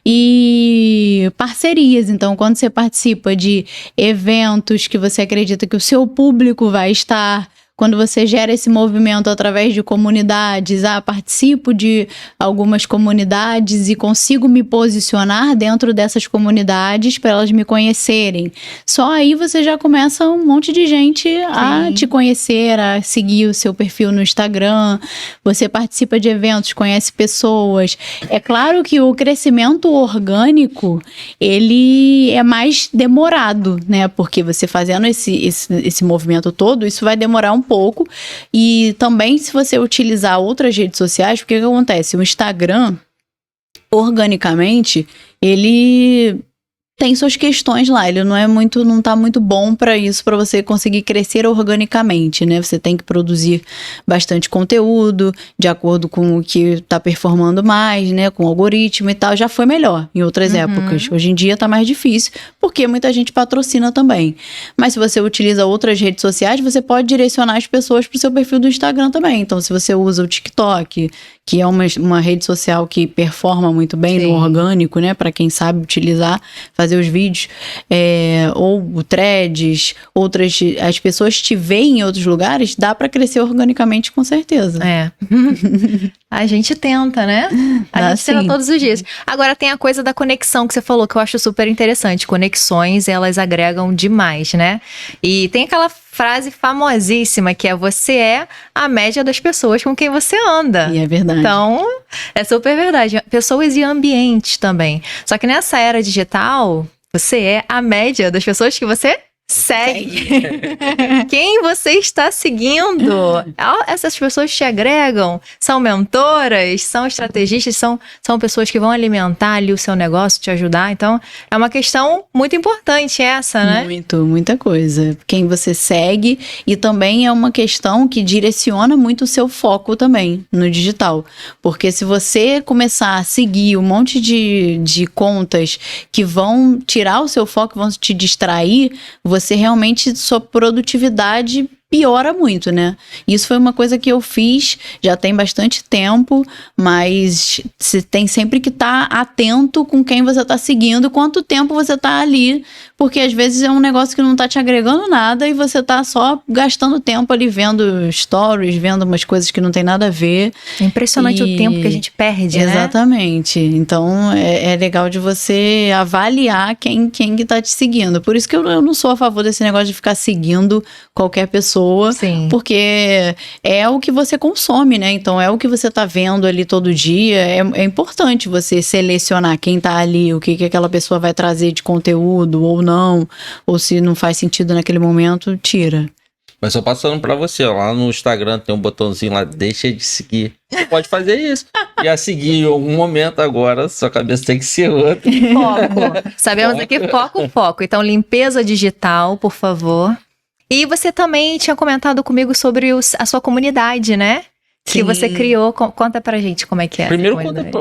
e parcerias. Então, quando você participa de eventos que você acredita que o seu público vai estar... Quando você gera esse movimento através de comunidades, participo de algumas comunidades e consigo me posicionar dentro dessas comunidades para elas me conhecerem. Só aí você já começa um monte de gente a te conhecer, a seguir o seu perfil no Instagram. Você participa de eventos, conhece pessoas. É claro que o crescimento orgânico, ele é mais demorado, né? Porque você fazendo esse movimento todo, isso vai demorar um pouco. E também, se você utilizar outras redes sociais, porque o que acontece? O Instagram, organicamente, ele tem suas questões lá, ele não tá muito bom para isso, para você conseguir crescer organicamente, né? Você tem que produzir bastante conteúdo, de acordo com o que tá performando mais, né? Com o algoritmo e tal, já foi melhor em outras épocas. Hoje em dia tá mais difícil, porque muita gente patrocina também. Mas se você utiliza outras redes sociais, você pode direcionar as pessoas pro seu perfil do Instagram também. Então, se você usa o TikTok, que é uma rede social que performa muito bem no orgânico, né? Para quem sabe utilizar, fazer fazer os vídeos, ou o Threads, as pessoas te veem em outros lugares, dá pra crescer organicamente com certeza. A gente tenta, né? A gente tenta todos os dias. Agora tem a coisa da conexão que você falou, que eu acho super interessante. Conexões, elas agregam demais, né? E tem aquela frase famosíssima que é: você é a média das pessoas com quem você anda. E é verdade. Então, é super verdade. Pessoas e ambientes também. Só que nessa era digital, você é a média das pessoas que você segue. Quem você está seguindo? Essas pessoas te agregam, são mentoras, são estrategistas, são pessoas que vão alimentar ali o seu negócio, te ajudar. Então, é uma questão muito importante essa, né? Muita coisa. Quem você segue, e também é uma questão que direciona muito o seu foco também no digital. Porque se você começar a seguir um monte de contas que vão tirar o seu foco, vão te distrair, você realmente, sua produtividade piora muito, né? Isso foi uma coisa que eu fiz já tem bastante tempo, mas você tem sempre que estar atento com quem você está seguindo, quanto tempo você está ali, porque às vezes é um negócio que não está te agregando nada e você está só gastando tempo ali vendo stories, vendo umas coisas que não tem nada a ver. É impressionante o tempo que a gente perde, né? Exatamente. Então, é legal de você avaliar quem que tá te seguindo. Por isso que eu não sou a favor desse negócio de ficar seguindo qualquer pessoa. Sim. Porque é o que você consome, né? Então, é o que você tá vendo ali todo dia. É importante você selecionar quem tá ali, o que aquela pessoa vai trazer de conteúdo ou não. Ou se não faz sentido naquele momento, tira. Mas só passando pra você, ó, lá no Instagram tem um botãozinho lá, deixa de seguir. Você pode fazer isso. E a seguir em algum momento agora, sua cabeça tem que ser outra. Foco. Sabemos aqui, foco. Então, limpeza digital, por favor. E você também tinha comentado comigo sobre a sua comunidade, né? Sim. Que você criou. Conta pra gente como é que é. Primeiro,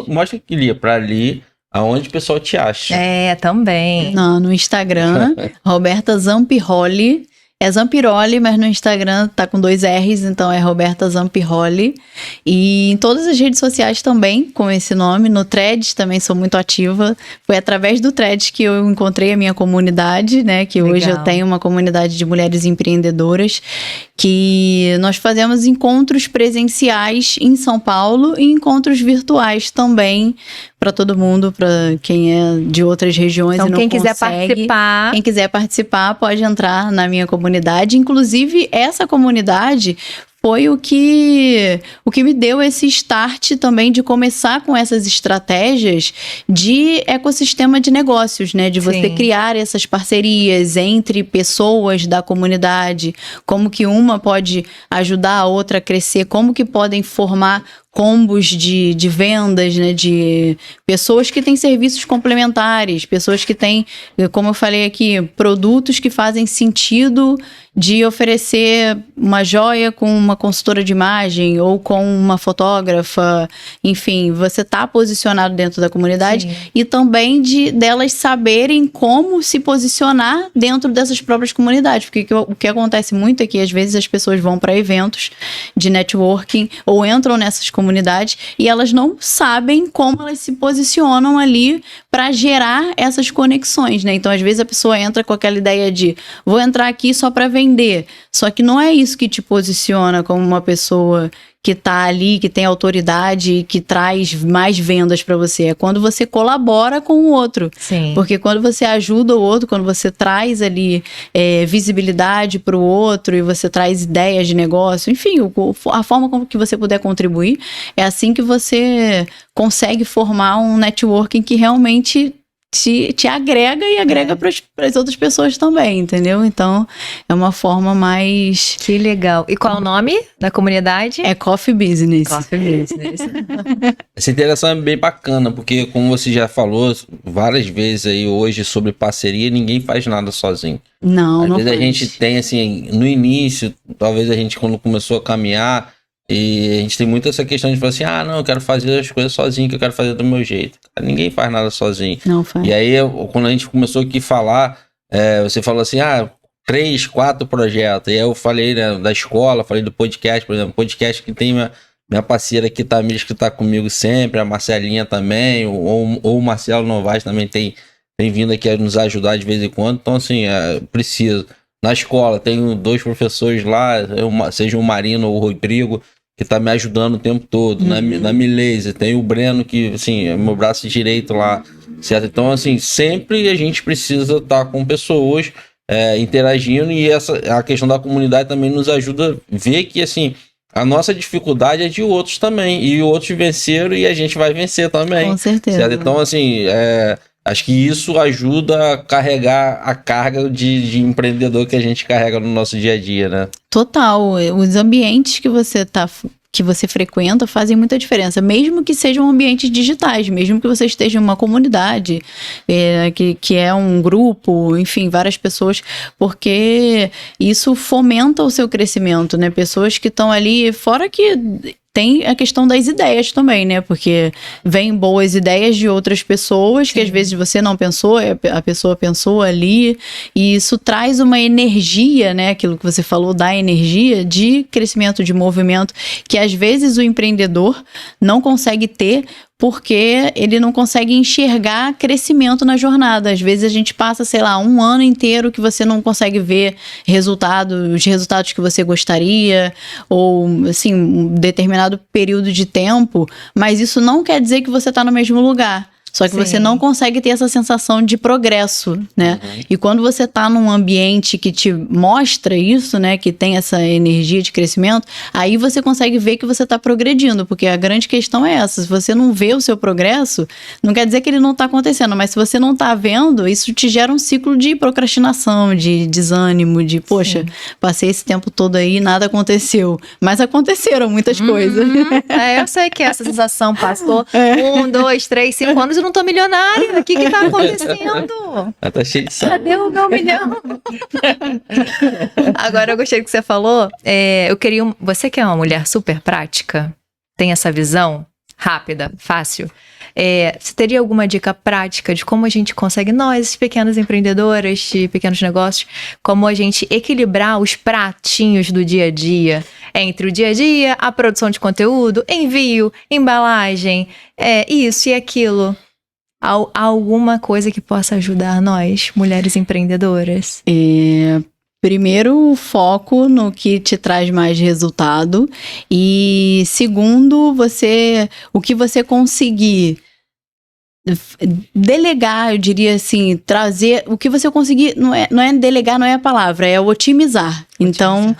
mostra que lia pra ali, aonde o pessoal te acha. Também. No Instagram, Roberta Zampiroli. É Zampiroli, mas no Instagram tá com 2 R's, então é Roberta Zampiroli. E em todas as redes sociais também, com esse nome. No Threads também sou muito ativa. Foi através do Threads que eu encontrei a minha comunidade, né? Que Legal. hoje eu tenho uma comunidade de mulheres empreendedoras, que nós fazemos encontros presenciais em São Paulo e encontros virtuais também para todo mundo, para quem é de outras regiões Então, e não quem consegue. quiser participar... Quem quiser participar pode entrar na minha comunidade. Inclusive, essa comunidade foi o que me deu esse start também de começar com essas estratégias de ecossistema de negócios, né? De você criar essas parcerias entre pessoas da comunidade, como que uma pode ajudar a outra a crescer, como que podem formar combos de vendas, né, de pessoas que têm serviços complementares, pessoas que têm, como eu falei aqui, produtos que fazem sentido de oferecer uma joia com uma consultora de imagem ou com uma fotógrafa, enfim, você está posicionado dentro da comunidade. Sim. E também delas saberem como se posicionar dentro dessas próprias comunidades, porque o que acontece muito é que às vezes as pessoas vão para eventos de networking ou entram nessas comunidades e elas não sabem como elas se posicionam ali para gerar essas conexões, né? Então, às vezes a pessoa entra com aquela ideia de vou entrar aqui só para vender, só que não é isso que te posiciona como uma pessoa que tá ali, que tem autoridade, que traz mais vendas para você. É quando você colabora com o outro. Sim. Porque quando você ajuda o outro, quando você traz ali visibilidade para o outro e você traz ideias de negócio, enfim, a forma como que você puder contribuir, é assim que você consegue formar um networking que realmente te agrega e agrega para as outras pessoas também, entendeu? Então, é uma forma mais... Que legal. E qual é o nome da comunidade? É Coffee Business. Coffee Business. Essa interação é bem bacana, porque como você já falou várias vezes aí hoje sobre parceria, ninguém faz nada sozinho. Não, Às não vezes faz. a gente tem, assim, no início, talvez a gente quando começou a caminhar, e a gente tem muito essa questão de falar assim, não, eu quero fazer as coisas sozinho, que eu quero fazer do meu jeito. Ninguém faz nada sozinho. Não faz. E aí, quando a gente começou aqui a falar, você falou assim, 3, 4 projetos. E aí eu falei, né, da escola, falei do podcast, por exemplo, podcast que tem minha parceira aqui, Tamires, que tá comigo sempre, a Marcelinha também, ou o Marcelo Novaes também tem tem vindo aqui a nos ajudar de vez em quando. Então, assim, preciso. Na escola, tenho 2 professores lá, seja o Marino ou o Rodrigo, que tá me ajudando o tempo todo. Na Milese, tem o Breno, que, assim, é meu braço direito lá, certo? Então, assim, sempre a gente precisa estar com pessoas interagindo, e a questão da comunidade também nos ajuda a ver que, assim, a nossa dificuldade é de outros também, e outros venceram e a gente vai vencer também. Com certeza. Certo? Então, assim, acho que isso ajuda a carregar a carga de empreendedor que a gente carrega no nosso dia a dia, né? Total. Os ambientes que você frequenta fazem muita diferença, mesmo que sejam ambientes digitais, mesmo que você esteja em uma comunidade, que é um grupo, enfim, várias pessoas, porque isso fomenta o seu crescimento, né? Pessoas que estão ali, fora que tem a questão das ideias também, né? Porque vem boas ideias de outras pessoas que às vezes você não pensou, a pessoa pensou ali, e isso traz uma energia, né? Aquilo que você falou, da energia de crescimento, de movimento, que às vezes o empreendedor não consegue ter, porque ele não consegue enxergar crescimento na jornada. Às vezes a gente passa, sei lá, um ano inteiro que você não consegue ver os resultados que você gostaria, ou, assim, um determinado período de tempo, mas isso não quer dizer que você está no mesmo lugar. Só que você não consegue ter essa sensação de progresso, né? E quando você tá num ambiente que te mostra isso, né? Que tem essa energia de crescimento, aí você consegue ver que você tá progredindo, porque a grande questão é essa. Se você não vê o seu progresso, não quer dizer que ele não tá acontecendo, mas se você não tá vendo, isso te gera um ciclo de procrastinação, de desânimo, de, poxa, passei esse tempo todo aí e nada aconteceu. Mas aconteceram muitas coisas. Eu sei que essa sensação passou 1, 2, 3, 5 anos. Eu não tô milionária, o que tá acontecendo? Tá cheio de saco. Cadê o meu milhão? Agora, eu gostei do que você falou. Você que é uma mulher super prática, tem essa visão rápida, fácil. Você teria alguma dica prática de como a gente consegue, nós, pequenas empreendedoras de pequenos negócios, como a gente equilibrar os pratinhos do dia a dia, entre o dia a dia, a produção de conteúdo, envio, embalagem, isso e aquilo? Alguma coisa que possa ajudar nós, mulheres empreendedoras? Primeiro, foco no que te traz mais resultado. E segundo, o que você conseguir delegar, eu diria assim, trazer o que você conseguir, não é delegar, não é a palavra, é otimizar. Então,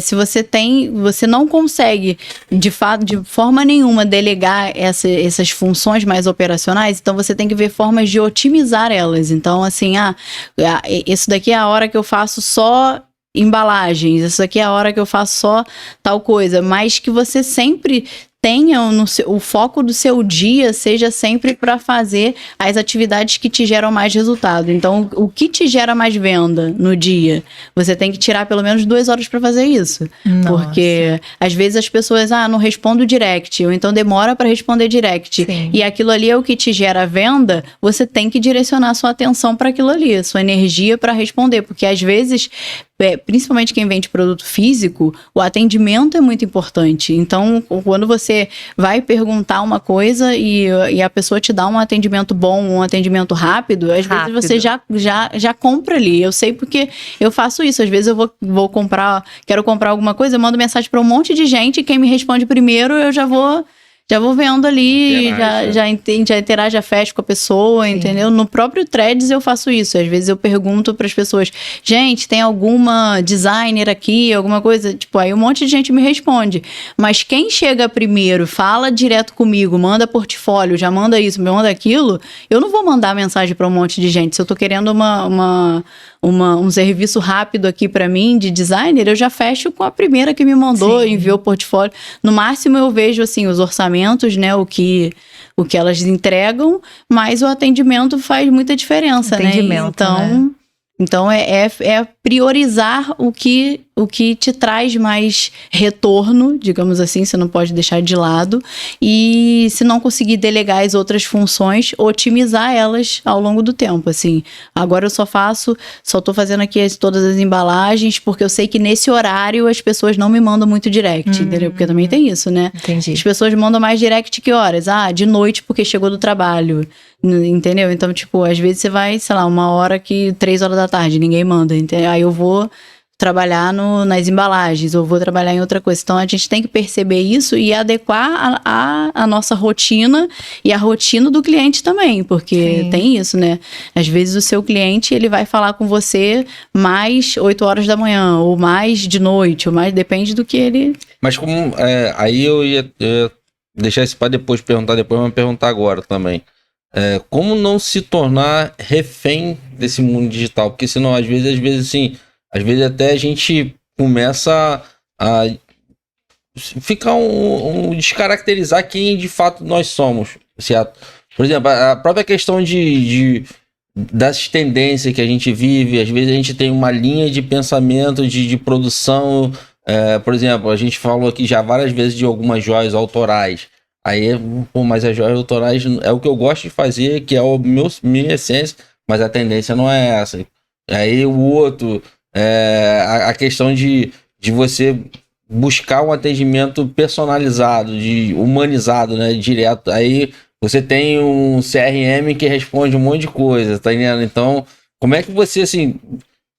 se você não consegue de forma nenhuma delegar essas funções mais operacionais, então você tem que ver formas de otimizar elas. Então, assim, isso daqui é a hora que eu faço só embalagens, isso aqui é a hora que eu faço só tal coisa, mas que você sempre tenha o foco do seu dia seja sempre para fazer as atividades que te geram mais resultado. Então, o que te gera mais venda no dia? Você tem que tirar pelo menos 2 horas para fazer isso. Nossa. Porque às vezes as pessoas, não respondo direct, ou então demora para responder direct. Sim. E aquilo ali é o que te gera venda, você tem que direcionar sua atenção para aquilo ali, sua energia para responder, porque às vezes, principalmente quem vende produto físico, o atendimento é muito importante. Então, quando você vai perguntar uma coisa e a pessoa te dá um atendimento bom, um atendimento rápido, às vezes você já compra ali. Eu sei porque eu faço isso. Às vezes eu quero comprar alguma coisa, eu mando mensagem para um monte de gente, e quem me responde primeiro, eu já vou vendo ali, já interajo, já fecho com a pessoa, entendeu? No próprio Threads eu faço isso. Às vezes eu pergunto para as pessoas, gente, tem alguma designer aqui, alguma coisa? Tipo, aí um monte de gente me responde. Mas quem chega primeiro, fala direto comigo, manda portfólio, já manda isso, me manda aquilo, eu não vou mandar mensagem para um monte de gente. Se eu tô querendo um serviço rápido aqui para mim, de designer, eu já fecho com a primeira que me mandou, enviou o portfólio. No máximo eu vejo, assim, os orçamentos, né, o que elas entregam, mas o atendimento faz muita diferença, né? Então é priorizar o que o que te traz mais retorno, digamos assim, você não pode deixar de lado. E se não conseguir delegar as outras funções, otimizar elas ao longo do tempo, assim. Agora eu só tô fazendo aqui todas as embalagens, porque eu sei que nesse horário as pessoas não me mandam muito direct, entendeu? Porque também tem isso, né? Entendi. As pessoas mandam mais direct que horas? Ah, de noite porque chegou do trabalho, entendeu? Então, tipo, às vezes você vai, sei lá, 1h que 3h da tarde, ninguém manda, entendeu? Aí eu vou trabalhar nas embalagens, ou vou trabalhar em outra coisa. Então, a gente tem que perceber isso e adequar a nossa rotina e a rotina do cliente também, porque Sim. tem isso, né? Às vezes o seu cliente, ele vai falar com você mais 8 horas da manhã, ou mais de noite, ou mais, depende do que ele... Mas como, aí eu ia deixar isso para depois perguntar, depois mas perguntar agora também. Como não se tornar refém desse mundo digital? Porque senão, às vezes assim, às vezes até a gente começa a ficar descaracterizar quem de fato nós somos, certo? Por exemplo, a própria questão das tendências que a gente vive, às vezes a gente tem uma linha de pensamento, de produção. Por exemplo, a gente falou aqui já várias vezes de algumas joias autorais. Aí, mas as joias autorais é o que eu gosto de fazer, que é minha essência, mas a tendência não é essa. Aí o outro, a questão de você buscar um atendimento personalizado, humanizado, né, direto. Aí você tem um CRM que responde um monte de coisa, tá entendendo? Então, como é que você, assim,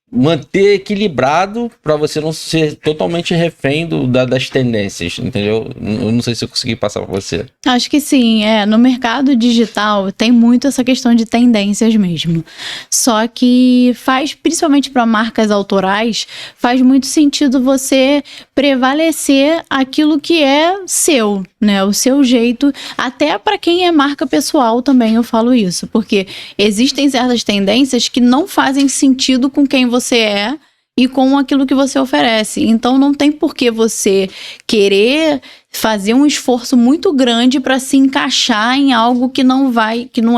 manter equilibrado para você não ser totalmente refém das tendências, entendeu? Eu não sei se eu consegui passar para você. Acho que sim, no mercado digital tem muito essa questão de tendências mesmo. Só que principalmente para marcas autorais, faz muito sentido você prevalecer aquilo que é seu, né? O seu jeito, até para quem é marca pessoal também eu falo isso, porque existem certas tendências que não fazem sentido com quem você é e com aquilo que você oferece. Então não tem por que você querer fazer um esforço muito grande para se encaixar em algo que não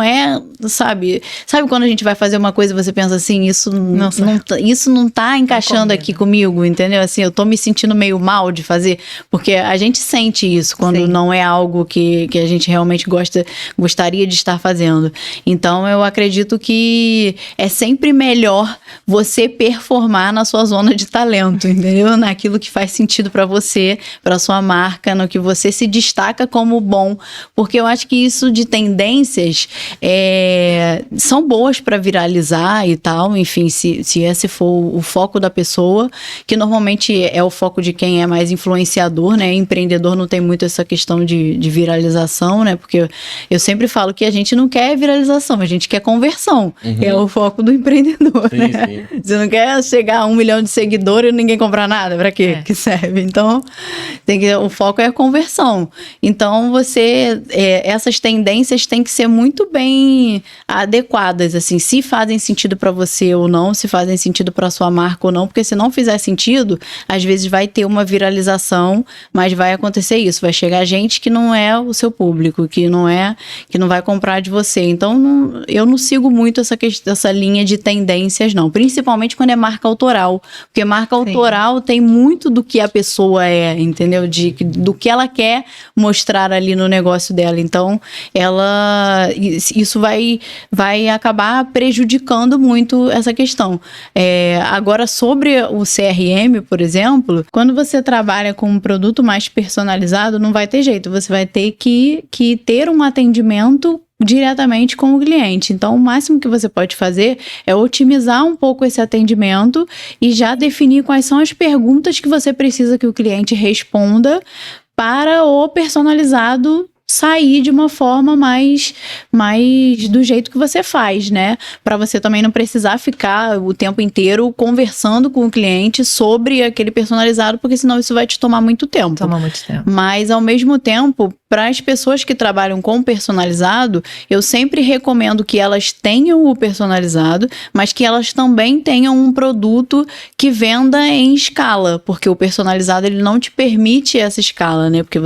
é, sabe quando a gente vai fazer uma coisa e você pensa assim, isso não tá encaixando aqui comigo, entendeu? Assim, eu tô me sentindo meio mal de fazer, porque a gente sente isso quando não é algo que a gente realmente gostaria de estar fazendo. Então eu acredito que é sempre melhor você performar na sua zona de talento, entendeu? Naquilo que faz sentido para você, para sua marca, no que você se destaca como bom, porque eu acho que isso de tendências são boas para viralizar e tal, enfim, se esse for o foco da pessoa, que normalmente é o foco de quem é mais influenciador, né? Empreendedor não tem muito essa questão de viralização, né? Porque eu sempre falo que a gente não quer viralização, a gente quer conversão, é o foco do empreendedor, né? Sim. Você não quer chegar a 1 milhão de seguidores e ninguém comprar nada, para quê? Que serve? Então, o foco é a conversão. Então, essas tendências têm que ser muito bem adequadas, assim, se fazem sentido para você ou não, se fazem sentido para sua marca ou não, porque se não fizer sentido, às vezes vai ter uma viralização, mas vai acontecer isso, vai chegar gente que não é o seu público, que não vai comprar de você. Então, eu não sigo muito essa linha de tendências, não, principalmente quando é marca autoral, porque marca autoral tem muito do que a pessoa entendeu? Do que ela quer mostrar ali no negócio dela. Então, isso vai acabar prejudicando muito essa questão. Agora, sobre o CRM, por exemplo, quando você trabalha com um produto mais personalizado, não vai ter jeito. Você vai ter que ter um atendimento diretamente com o cliente. Então, o máximo que você pode fazer é otimizar um pouco esse atendimento e já definir quais são as perguntas que você precisa que o cliente responda para o personalizado sair de uma forma mais do jeito que você faz, né? Para você também não precisar ficar o tempo inteiro conversando com o cliente sobre aquele personalizado, porque senão isso vai te tomar muito tempo. Toma muito tempo. Mas, ao mesmo tempo, para as pessoas que trabalham com personalizado, eu sempre recomendo que elas tenham o personalizado, mas que elas também tenham um produto que venda em escala, porque o personalizado ele não te permite essa escala, né? Porque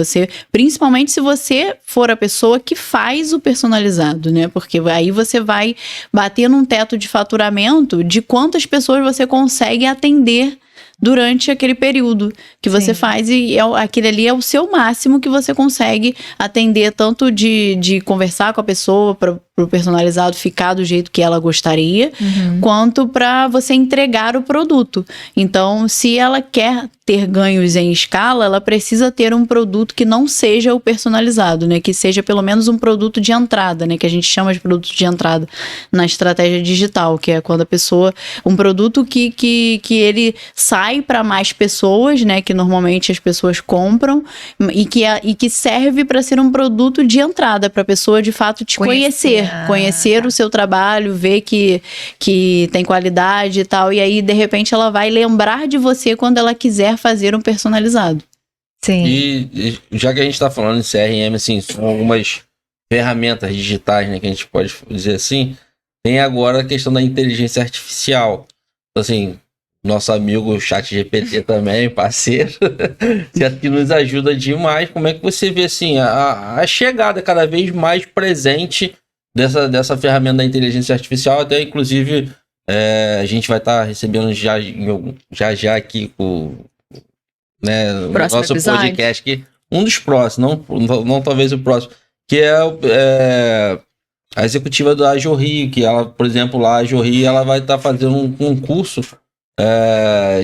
principalmente se você for a pessoa que faz o personalizado, né? Porque aí você vai bater num teto de faturamento de quantas pessoas você consegue atender durante aquele período que você Sim. faz, e aquele ali é o seu máximo que você consegue atender, tanto de conversar com a pessoa para o personalizado ficar do jeito que ela gostaria, quanto para você entregar o produto. Então, se ela quer ter ganhos em escala, ela precisa ter um produto que não seja o personalizado, né? Que seja pelo menos um produto de entrada, né? Que a gente chama de produto de entrada na estratégia digital, que é quando a pessoa... Um produto que ele sai para mais pessoas, né? Que normalmente as pessoas compram e que serve para ser um produto de entrada, para a pessoa de fato te conhecer. Conhecer o seu trabalho, ver que tem qualidade e tal, e aí de repente ela vai lembrar de você quando ela quiser fazer um personalizado. Sim. E já que a gente está falando em CRM, assim, são algumas ferramentas digitais, né, que a gente pode dizer assim, tem agora a questão da inteligência artificial. Assim, nosso amigo ChatGPT também, parceiro, que nos ajuda demais. Como é que você vê, assim, a chegada cada vez mais presente dessa ferramenta da inteligência artificial? Até, inclusive, a gente vai estar recebendo já aqui com... Né, no nosso podcast aqui, um dos próximos, não talvez o próximo, que é a executiva da Jorri, que ela, por exemplo, lá a Jorri, ela vai estar fazendo um concurso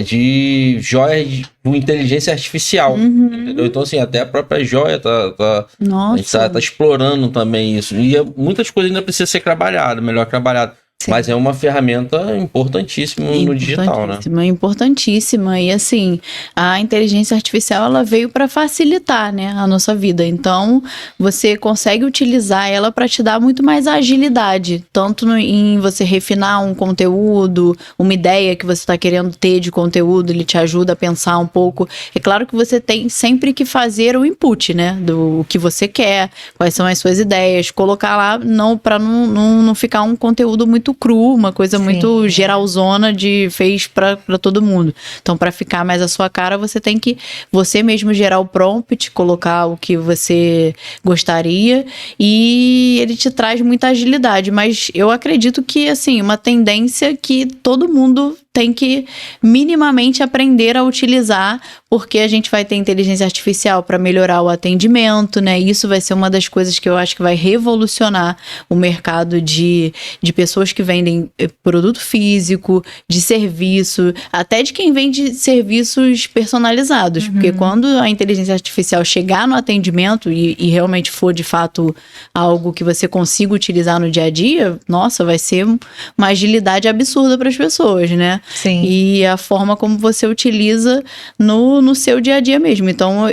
de joias com inteligência artificial, entendeu? Então, assim, até a própria joia a gente tá explorando também isso, e muitas coisas ainda precisam ser trabalhadas, melhor trabalhadas. Sim. Mas é uma ferramenta importantíssima no digital, né? Importantíssima. E assim, a inteligência artificial, ela veio para facilitar, né, a nossa vida. Então, você consegue utilizar ela para te dar muito mais agilidade. Tanto em você refinar um conteúdo, uma ideia que você está querendo ter de conteúdo, ele te ajuda a pensar um pouco. É claro que você tem sempre que fazer o input, né, do que você quer, quais são as suas ideias, colocar lá para não ficar um conteúdo muito cru, uma coisa muito geralzona fez para todo mundo. Então, para ficar mais a sua cara, você tem que você mesmo gerar o prompt, colocar o que você gostaria, e ele te traz muita agilidade. Mas eu acredito que, assim, uma tendência que todo mundo tem que minimamente aprender a utilizar, porque a gente vai ter inteligência artificial para melhorar o atendimento, né? Isso vai ser uma das coisas que eu acho que vai revolucionar o mercado de pessoas que vendem produto físico, de serviço, até de quem vende serviços personalizados. Porque quando a inteligência artificial chegar no atendimento e realmente for de fato algo que você consiga utilizar no dia a dia, nossa, vai ser uma agilidade absurda para as pessoas, né? Sim. E a forma como você utiliza no seu dia a dia mesmo. Então,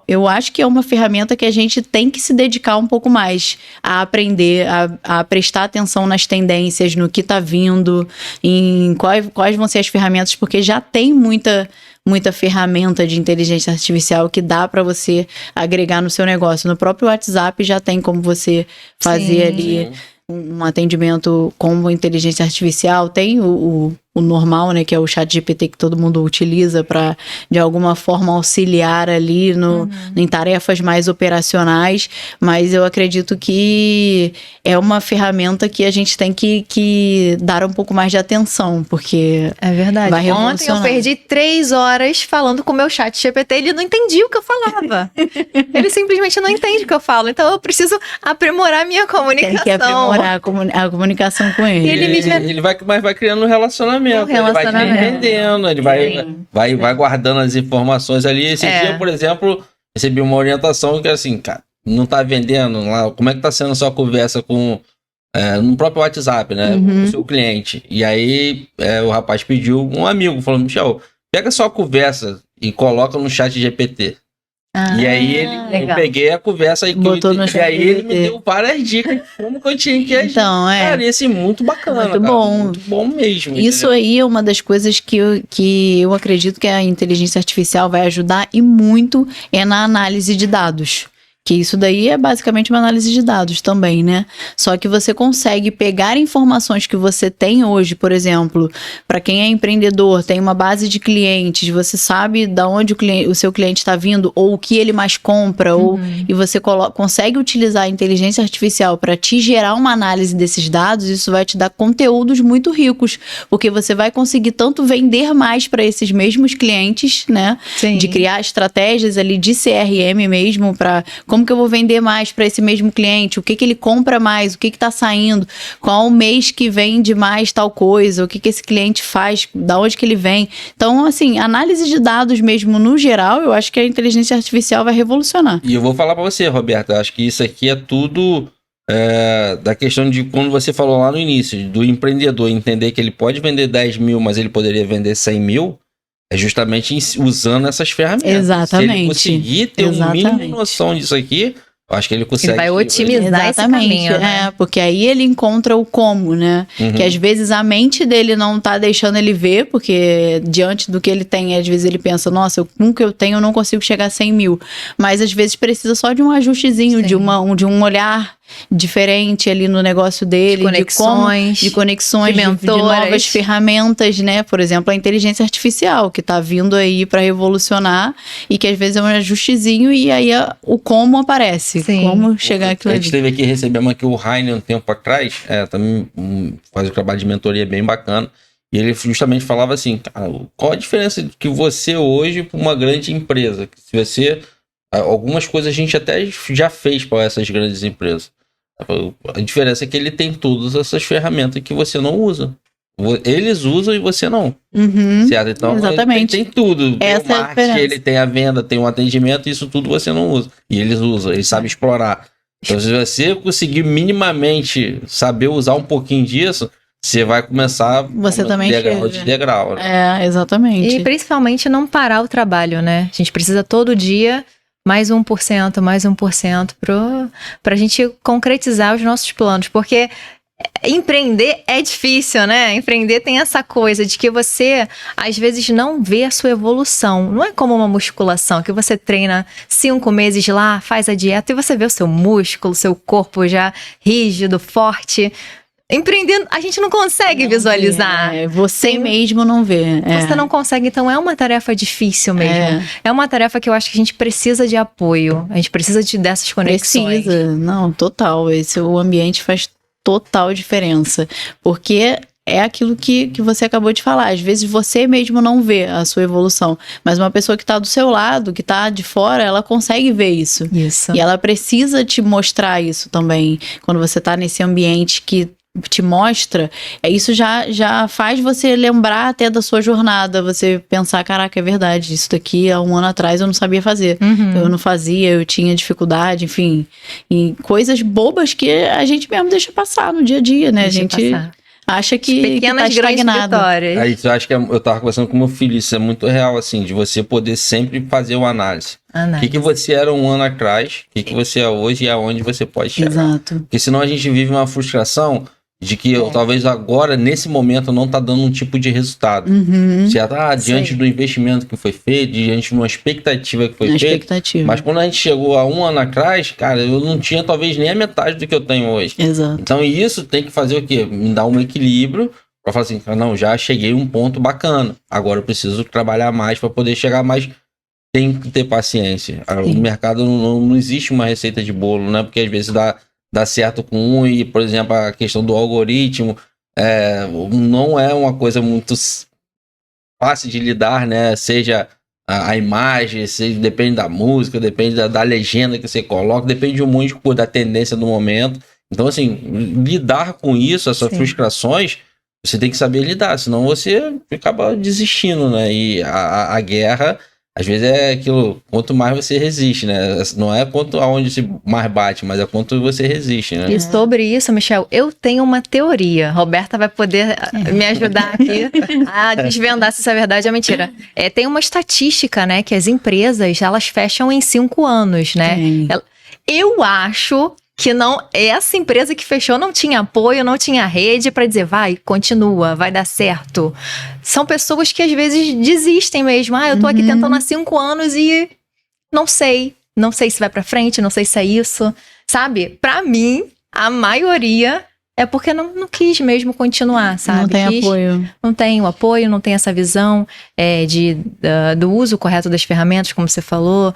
eu acho que é uma ferramenta que a gente tem que se dedicar um pouco mais a aprender, a prestar atenção nas tendências, no que está vindo, em quais vão ser as ferramentas, porque já tem muita ferramenta de inteligência artificial que dá para você agregar no seu negócio. No próprio WhatsApp já tem como você fazer ali um atendimento com inteligência artificial. Tem o normal, né, que é o ChatGPT que todo mundo utiliza para, de alguma forma, auxiliar ali em tarefas mais operacionais, mas eu acredito que é uma ferramenta que a gente tem que dar um pouco mais de atenção, porque é verdade. Vai Ontem eu perdi 3 horas falando com o meu ChatGPT, ele não entendia o que eu falava. Ele simplesmente não entende o que eu falo, então eu preciso aprimorar minha comunicação. Tem que aprimorar a comunicação com ele. Ele vai criando um relacionamento. Ele vai te entendendo, ele vai guardando as informações ali. Esse dia, por exemplo, recebi uma orientação que assim, cara, não tá vendendo lá, como é que tá sendo a sua conversa com no próprio WhatsApp, né, com o seu cliente. E aí o rapaz pediu, um amigo falou: Michel, pega sua conversa e coloca no ChatGPT. E aí eu peguei a conversa e aí ele me deu várias dicas de como que eu tinha que agir. Então, Cara, e assim, muito bacana, muito bom. Muito bom mesmo. Isso aí é uma das coisas que eu acredito que a inteligência artificial vai ajudar, e muito na análise de dados. Que isso daí é basicamente uma análise de dados também, né? Só que você consegue pegar informações que você tem hoje, por exemplo, para quem é empreendedor, tem uma base de clientes, você sabe de onde o seu cliente está vindo, ou o que ele mais compra, e você consegue utilizar a inteligência artificial para te gerar uma análise desses dados, isso vai te dar conteúdos muito ricos, porque você vai conseguir tanto vender mais para esses mesmos clientes, né? Sim. De criar estratégias ali de CRM mesmo para como que eu vou vender mais para esse mesmo cliente, o que ele compra mais, o que está saindo, qual o mês que vende mais tal coisa, o que esse cliente faz, da onde que ele vem. Então, assim, análise de dados mesmo no geral, eu acho que a inteligência artificial vai revolucionar. E eu vou falar para você, Roberta, acho que isso aqui é tudo da questão de quando você falou lá no início, do empreendedor entender que ele pode vender 10 mil, mas ele poderia vender 100 mil, é justamente usando essas ferramentas. Exatamente. Se ele conseguir ter um mínimo noção disso aqui, eu acho que ele consegue... Ele vai otimizar esse caminho, né? Porque aí ele encontra o como, né? Que às vezes a mente dele não tá deixando ele ver, porque diante do que ele tem, às vezes ele pensa, nossa, com o que eu tenho eu não consigo chegar a 100 mil. Mas às vezes precisa só de um ajustezinho, de um olhar diferente ali no negócio dele, de conexões, de novas ferramentas, né? Por exemplo, a inteligência artificial, que tá vindo aí para revolucionar e que às vezes é um ajustezinho e aí o como aparece. Sim. Como chegar aquilo ali. A gente teve aqui, recebemos aqui o Rainer um tempo atrás, também faz um trabalho de mentoria bem bacana, e ele justamente falava assim, cara, qual a diferença que você hoje para uma grande empresa? Se você... Algumas coisas a gente até já fez para essas grandes empresas. A diferença é que ele tem todas essas ferramentas que você não usa. Eles usam e você não. Certo? Então, exatamente. Ele tem tudo. Tem essa o marketing, ele tem a venda, tem o atendimento, isso tudo você não usa. E eles usam, eles sabem explorar. Então, se você conseguir minimamente saber usar um pouquinho disso, você vai começar degrau de degrau. Né? Exatamente. E principalmente não parar o trabalho, né? A gente precisa todo dia mais 1% pra gente concretizar os nossos planos, porque empreender é difícil, né? Empreender tem essa coisa de que você, às vezes, não vê a sua evolução. Não é como uma musculação, que você treina 5 meses lá, faz a dieta e você vê o seu músculo, seu corpo já rígido, forte. Empreendendo, a gente não consegue visualizar. Você mesmo não vê. Você não consegue, então é uma tarefa difícil mesmo. É uma tarefa que eu acho que a gente precisa de apoio. A gente precisa dessas conexões. Não, total. O ambiente faz total diferença. Porque é aquilo que você acabou de falar. Às vezes você mesmo não vê a sua evolução, mas uma pessoa que está do seu lado, que está de fora, ela consegue ver isso. E ela precisa te mostrar isso também. Quando você está nesse ambiente que te mostra, isso já faz você lembrar até da sua jornada, você pensar, caraca, é verdade, isso daqui há um ano atrás eu não sabia fazer, eu não fazia, eu tinha dificuldade, enfim, e coisas bobas que a gente mesmo deixa passar no dia a dia, né? A gente acha que tá estagnado. Aí eu acho que eu tava conversando com meu filho, isso é muito real, assim, de você poder sempre fazer uma análise. O que você era um ano atrás, o que você é hoje e aonde você pode chegar. Exato. Porque senão a gente vive uma frustração de que talvez agora, nesse momento, não tá dando um tipo de resultado. Certo? Diante do investimento que foi feito, diante de uma expectativa que foi feita. Mas quando a gente chegou a um ano atrás, cara, eu não tinha talvez nem a metade do que eu tenho hoje. Exato. Então isso tem que fazer o quê? Me dar um equilíbrio para falar assim, não, já cheguei a um ponto bacana. Agora eu preciso trabalhar mais para poder chegar mais. Tem que ter paciência. No mercado não existe uma receita de bolo, né? Porque às vezes dá certo com um e, por exemplo, a questão do algoritmo não é uma coisa muito fácil de lidar, né? Seja a imagem, depende da música, depende da legenda que você coloca, depende de um monte de coisa, da tendência do momento. Então, assim, lidar com isso, essas frustrações, você tem que saber lidar, senão você acaba desistindo, né? E a guerra... Às vezes é aquilo, quanto mais você resiste, né? Não é quanto aonde se mais bate, mas é quanto você resiste, né? E sobre isso, Michel, eu tenho uma teoria. Roberta vai poder me ajudar aqui a desvendar se isso é verdade ou mentira. Tem uma estatística, né? Que as empresas, elas fecham em 5 anos, né? Eu acho que essa empresa que fechou não tinha apoio, não tinha rede para dizer, vai, continua, vai dar certo. São pessoas que às vezes desistem mesmo. Eu tô aqui tentando há 5 anos e não sei. não sei se vai pra frente, não sei se é isso, sabe? Pra mim, a maioria é porque não quis mesmo continuar, sabe? Não tem apoio. Não tem o apoio, não tem essa visão do uso correto das ferramentas, como você falou,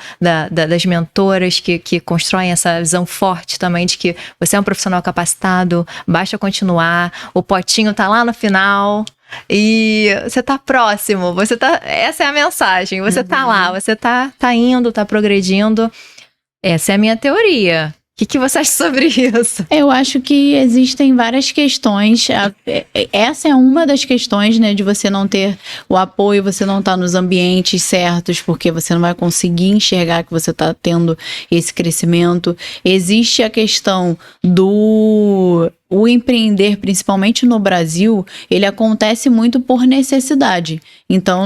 das mentoras que constroem essa visão forte também de que você é um profissional capacitado, basta continuar, o potinho tá lá no final e você tá próximo, essa é a mensagem, você tá lá, você tá indo, tá progredindo. Essa é a minha teoria. O que você acha sobre isso? Eu acho que existem várias questões. Essa é uma das questões, né? De você não ter o apoio, você não estar nos ambientes certos, porque você não vai conseguir enxergar que você está tendo esse crescimento. Existe a questão o empreender, principalmente no Brasil, ele acontece muito por necessidade. Então,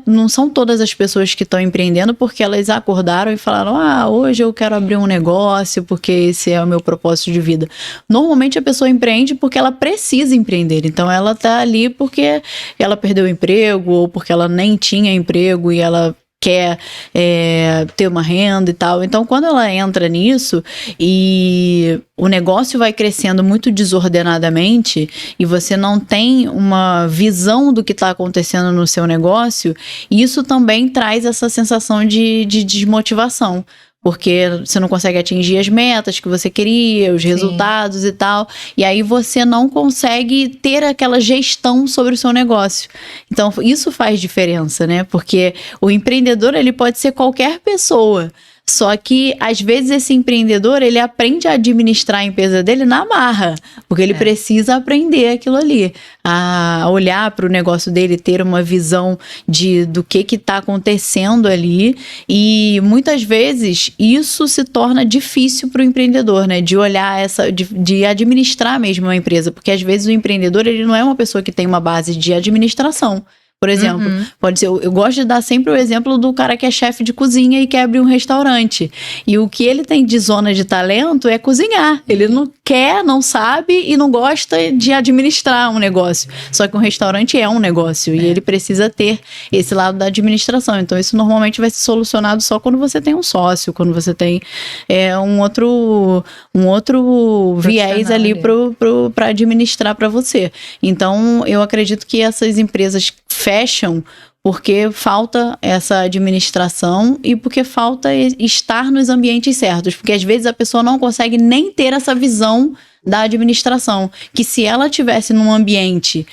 não são todas as pessoas que estão empreendendo porque elas acordaram e falaram, hoje eu quero abrir um negócio porque esse é o meu propósito de vida. Normalmente a pessoa empreende porque ela precisa empreender. Então, ela está ali porque ela perdeu o emprego ou porque ela nem tinha emprego e ela quer ter uma renda e tal. Então, quando ela entra nisso e o negócio vai crescendo muito desordenadamente e você não tem uma visão do que está acontecendo no seu negócio, isso também traz essa sensação de desmotivação. Porque você não consegue atingir as metas que você queria, os resultados e tal. E aí você não consegue ter aquela gestão sobre o seu negócio. Então, isso faz diferença, né? Porque o empreendedor, ele pode ser qualquer pessoa. Só que, às vezes, esse empreendedor, ele aprende a administrar a empresa dele na marra. Porque ele precisa aprender aquilo ali. A olhar para o negócio dele, ter uma visão do que está acontecendo ali. E, muitas vezes, isso se torna difícil para o empreendedor, né? De olhar de administrar mesmo a empresa. Porque, às vezes, o empreendedor, ele não é uma pessoa que tem uma base de administração. Por exemplo, pode ser, eu gosto de dar sempre o exemplo do cara que é chefe de cozinha e quer abrir um restaurante. E o que ele tem de zona de talento é cozinhar. Ele não quer, não sabe e não gosta de administrar um negócio. Só que um restaurante é um negócio e ele precisa ter esse lado da administração. Então, isso normalmente vai ser solucionado só quando você tem um sócio, quando você tem um outro viés ali para administrar para você. Então, eu acredito que essas empresas fecham porque falta essa administração e porque falta estar nos ambientes certos. Porque às vezes a pessoa não consegue nem ter essa visão da administração. Que se ela tivesse num ambiente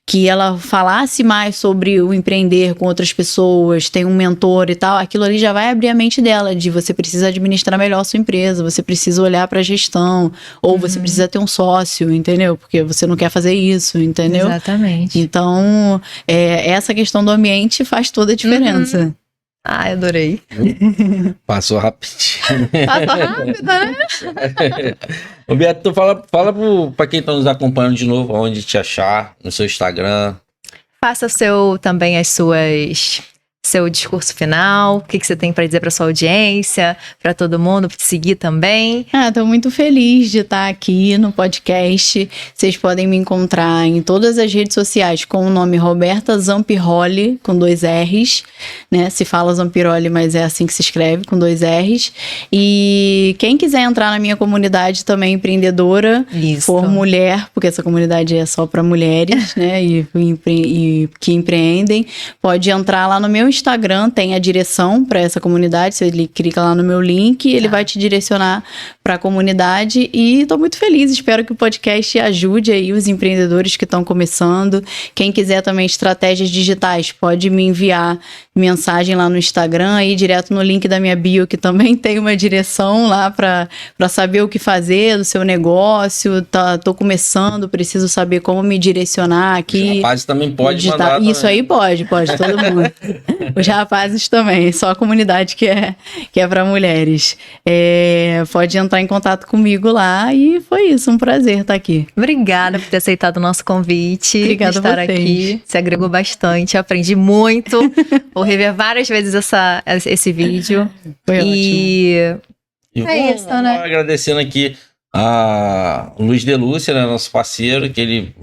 que ela falasse mais sobre o empreender com outras pessoas, tem um mentor e tal, aquilo ali já vai abrir a mente dela, de você precisa administrar melhor a sua empresa, você precisa olhar para a gestão, ou você precisa ter um sócio, entendeu? Porque você não quer fazer isso, entendeu? Exatamente. Então, essa questão do ambiente faz toda a diferença. Ai, adorei. Passou rapidinho. Passou rápido, né? Ô Beto, fala pra quem tá nos acompanhando de novo, onde te achar, no seu Instagram. Faça também seu discurso final, o que você tem para dizer para sua audiência, para todo mundo, para te seguir também. Tô muito feliz de estar aqui no podcast. Vocês podem me encontrar em todas as redes sociais com o nome Roberta Zampiroli, com 2 R's, né? Se fala Zampiroli, mas é assim que se escreve, com 2 R's. E quem quiser entrar na minha comunidade também empreendedora, for mulher, porque essa comunidade é só para mulheres, né? E que empreendem, pode entrar lá no meu Instagram, tem a direção para essa comunidade. Você clica lá no meu link, ele vai te direcionar para a comunidade. E estou muito feliz, espero que o podcast ajude aí os empreendedores que estão começando. Quem quiser também estratégias digitais, pode me enviar mensagem lá no Instagram, aí direto no link da minha bio, que também tem uma direção lá para saber o que fazer do seu negócio. Tô começando, preciso saber como me direcionar aqui. Os rapazes também pode mandar. Isso também. aí pode, todo mundo. Os rapazes também, só a comunidade que é para mulheres. Pode entrar em contato comigo lá e foi isso, um prazer estar aqui. Obrigada por ter aceitado o nosso convite. Obrigada por estar a vocês. Aqui. Se agregou bastante, aprendi muito. Vou rever várias vezes esse vídeo. Foi ótimo. É isso, né? Agradecendo aqui a Luiz de Lúcia, né, nosso parceiro, que ele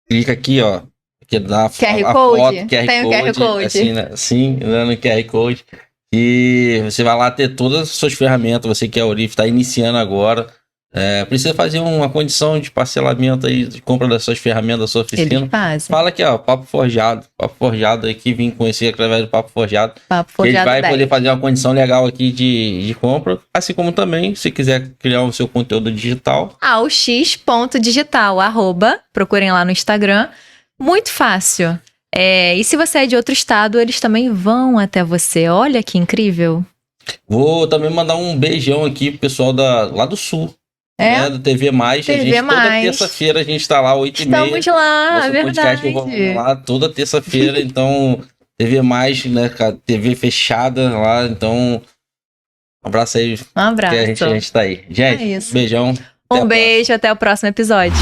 clica aqui, ó. Que dá QR a Code? foto, Tem o QR Code. assim, né? Sim, no QR Code. E você vai lá ter todas as suas ferramentas, você que é Aurif, está iniciando agora. Precisa fazer uma condição de parcelamento aí, de compra das suas ferramentas da sua oficina. Eles fazem. Fala aqui, ó, Papo Forjado aqui, vim conhecer através do Papo Forjado. Papo Ele Forjado vai 10. poder fazer uma condição legal aqui de compra, assim como também, se quiser criar o seu conteúdo digital. X.digital, @, procurem lá no Instagram. Muito fácil. E se você é de outro estado, eles também vão até você. Olha que incrível. Vou também mandar um beijão aqui pro pessoal lá do Sul. Do TV Mais. TV Toda Mais. terça-feira a gente tá lá, 8h30. Estamos lá, Nosso verdade. podcast vamos lá toda terça-feira, então TV Mais, né, cara, TV fechada lá, então um abraço aí. Um abraço. Que a gente tá aí. Gente, É isso. beijão. Um beijo, até o próximo episódio.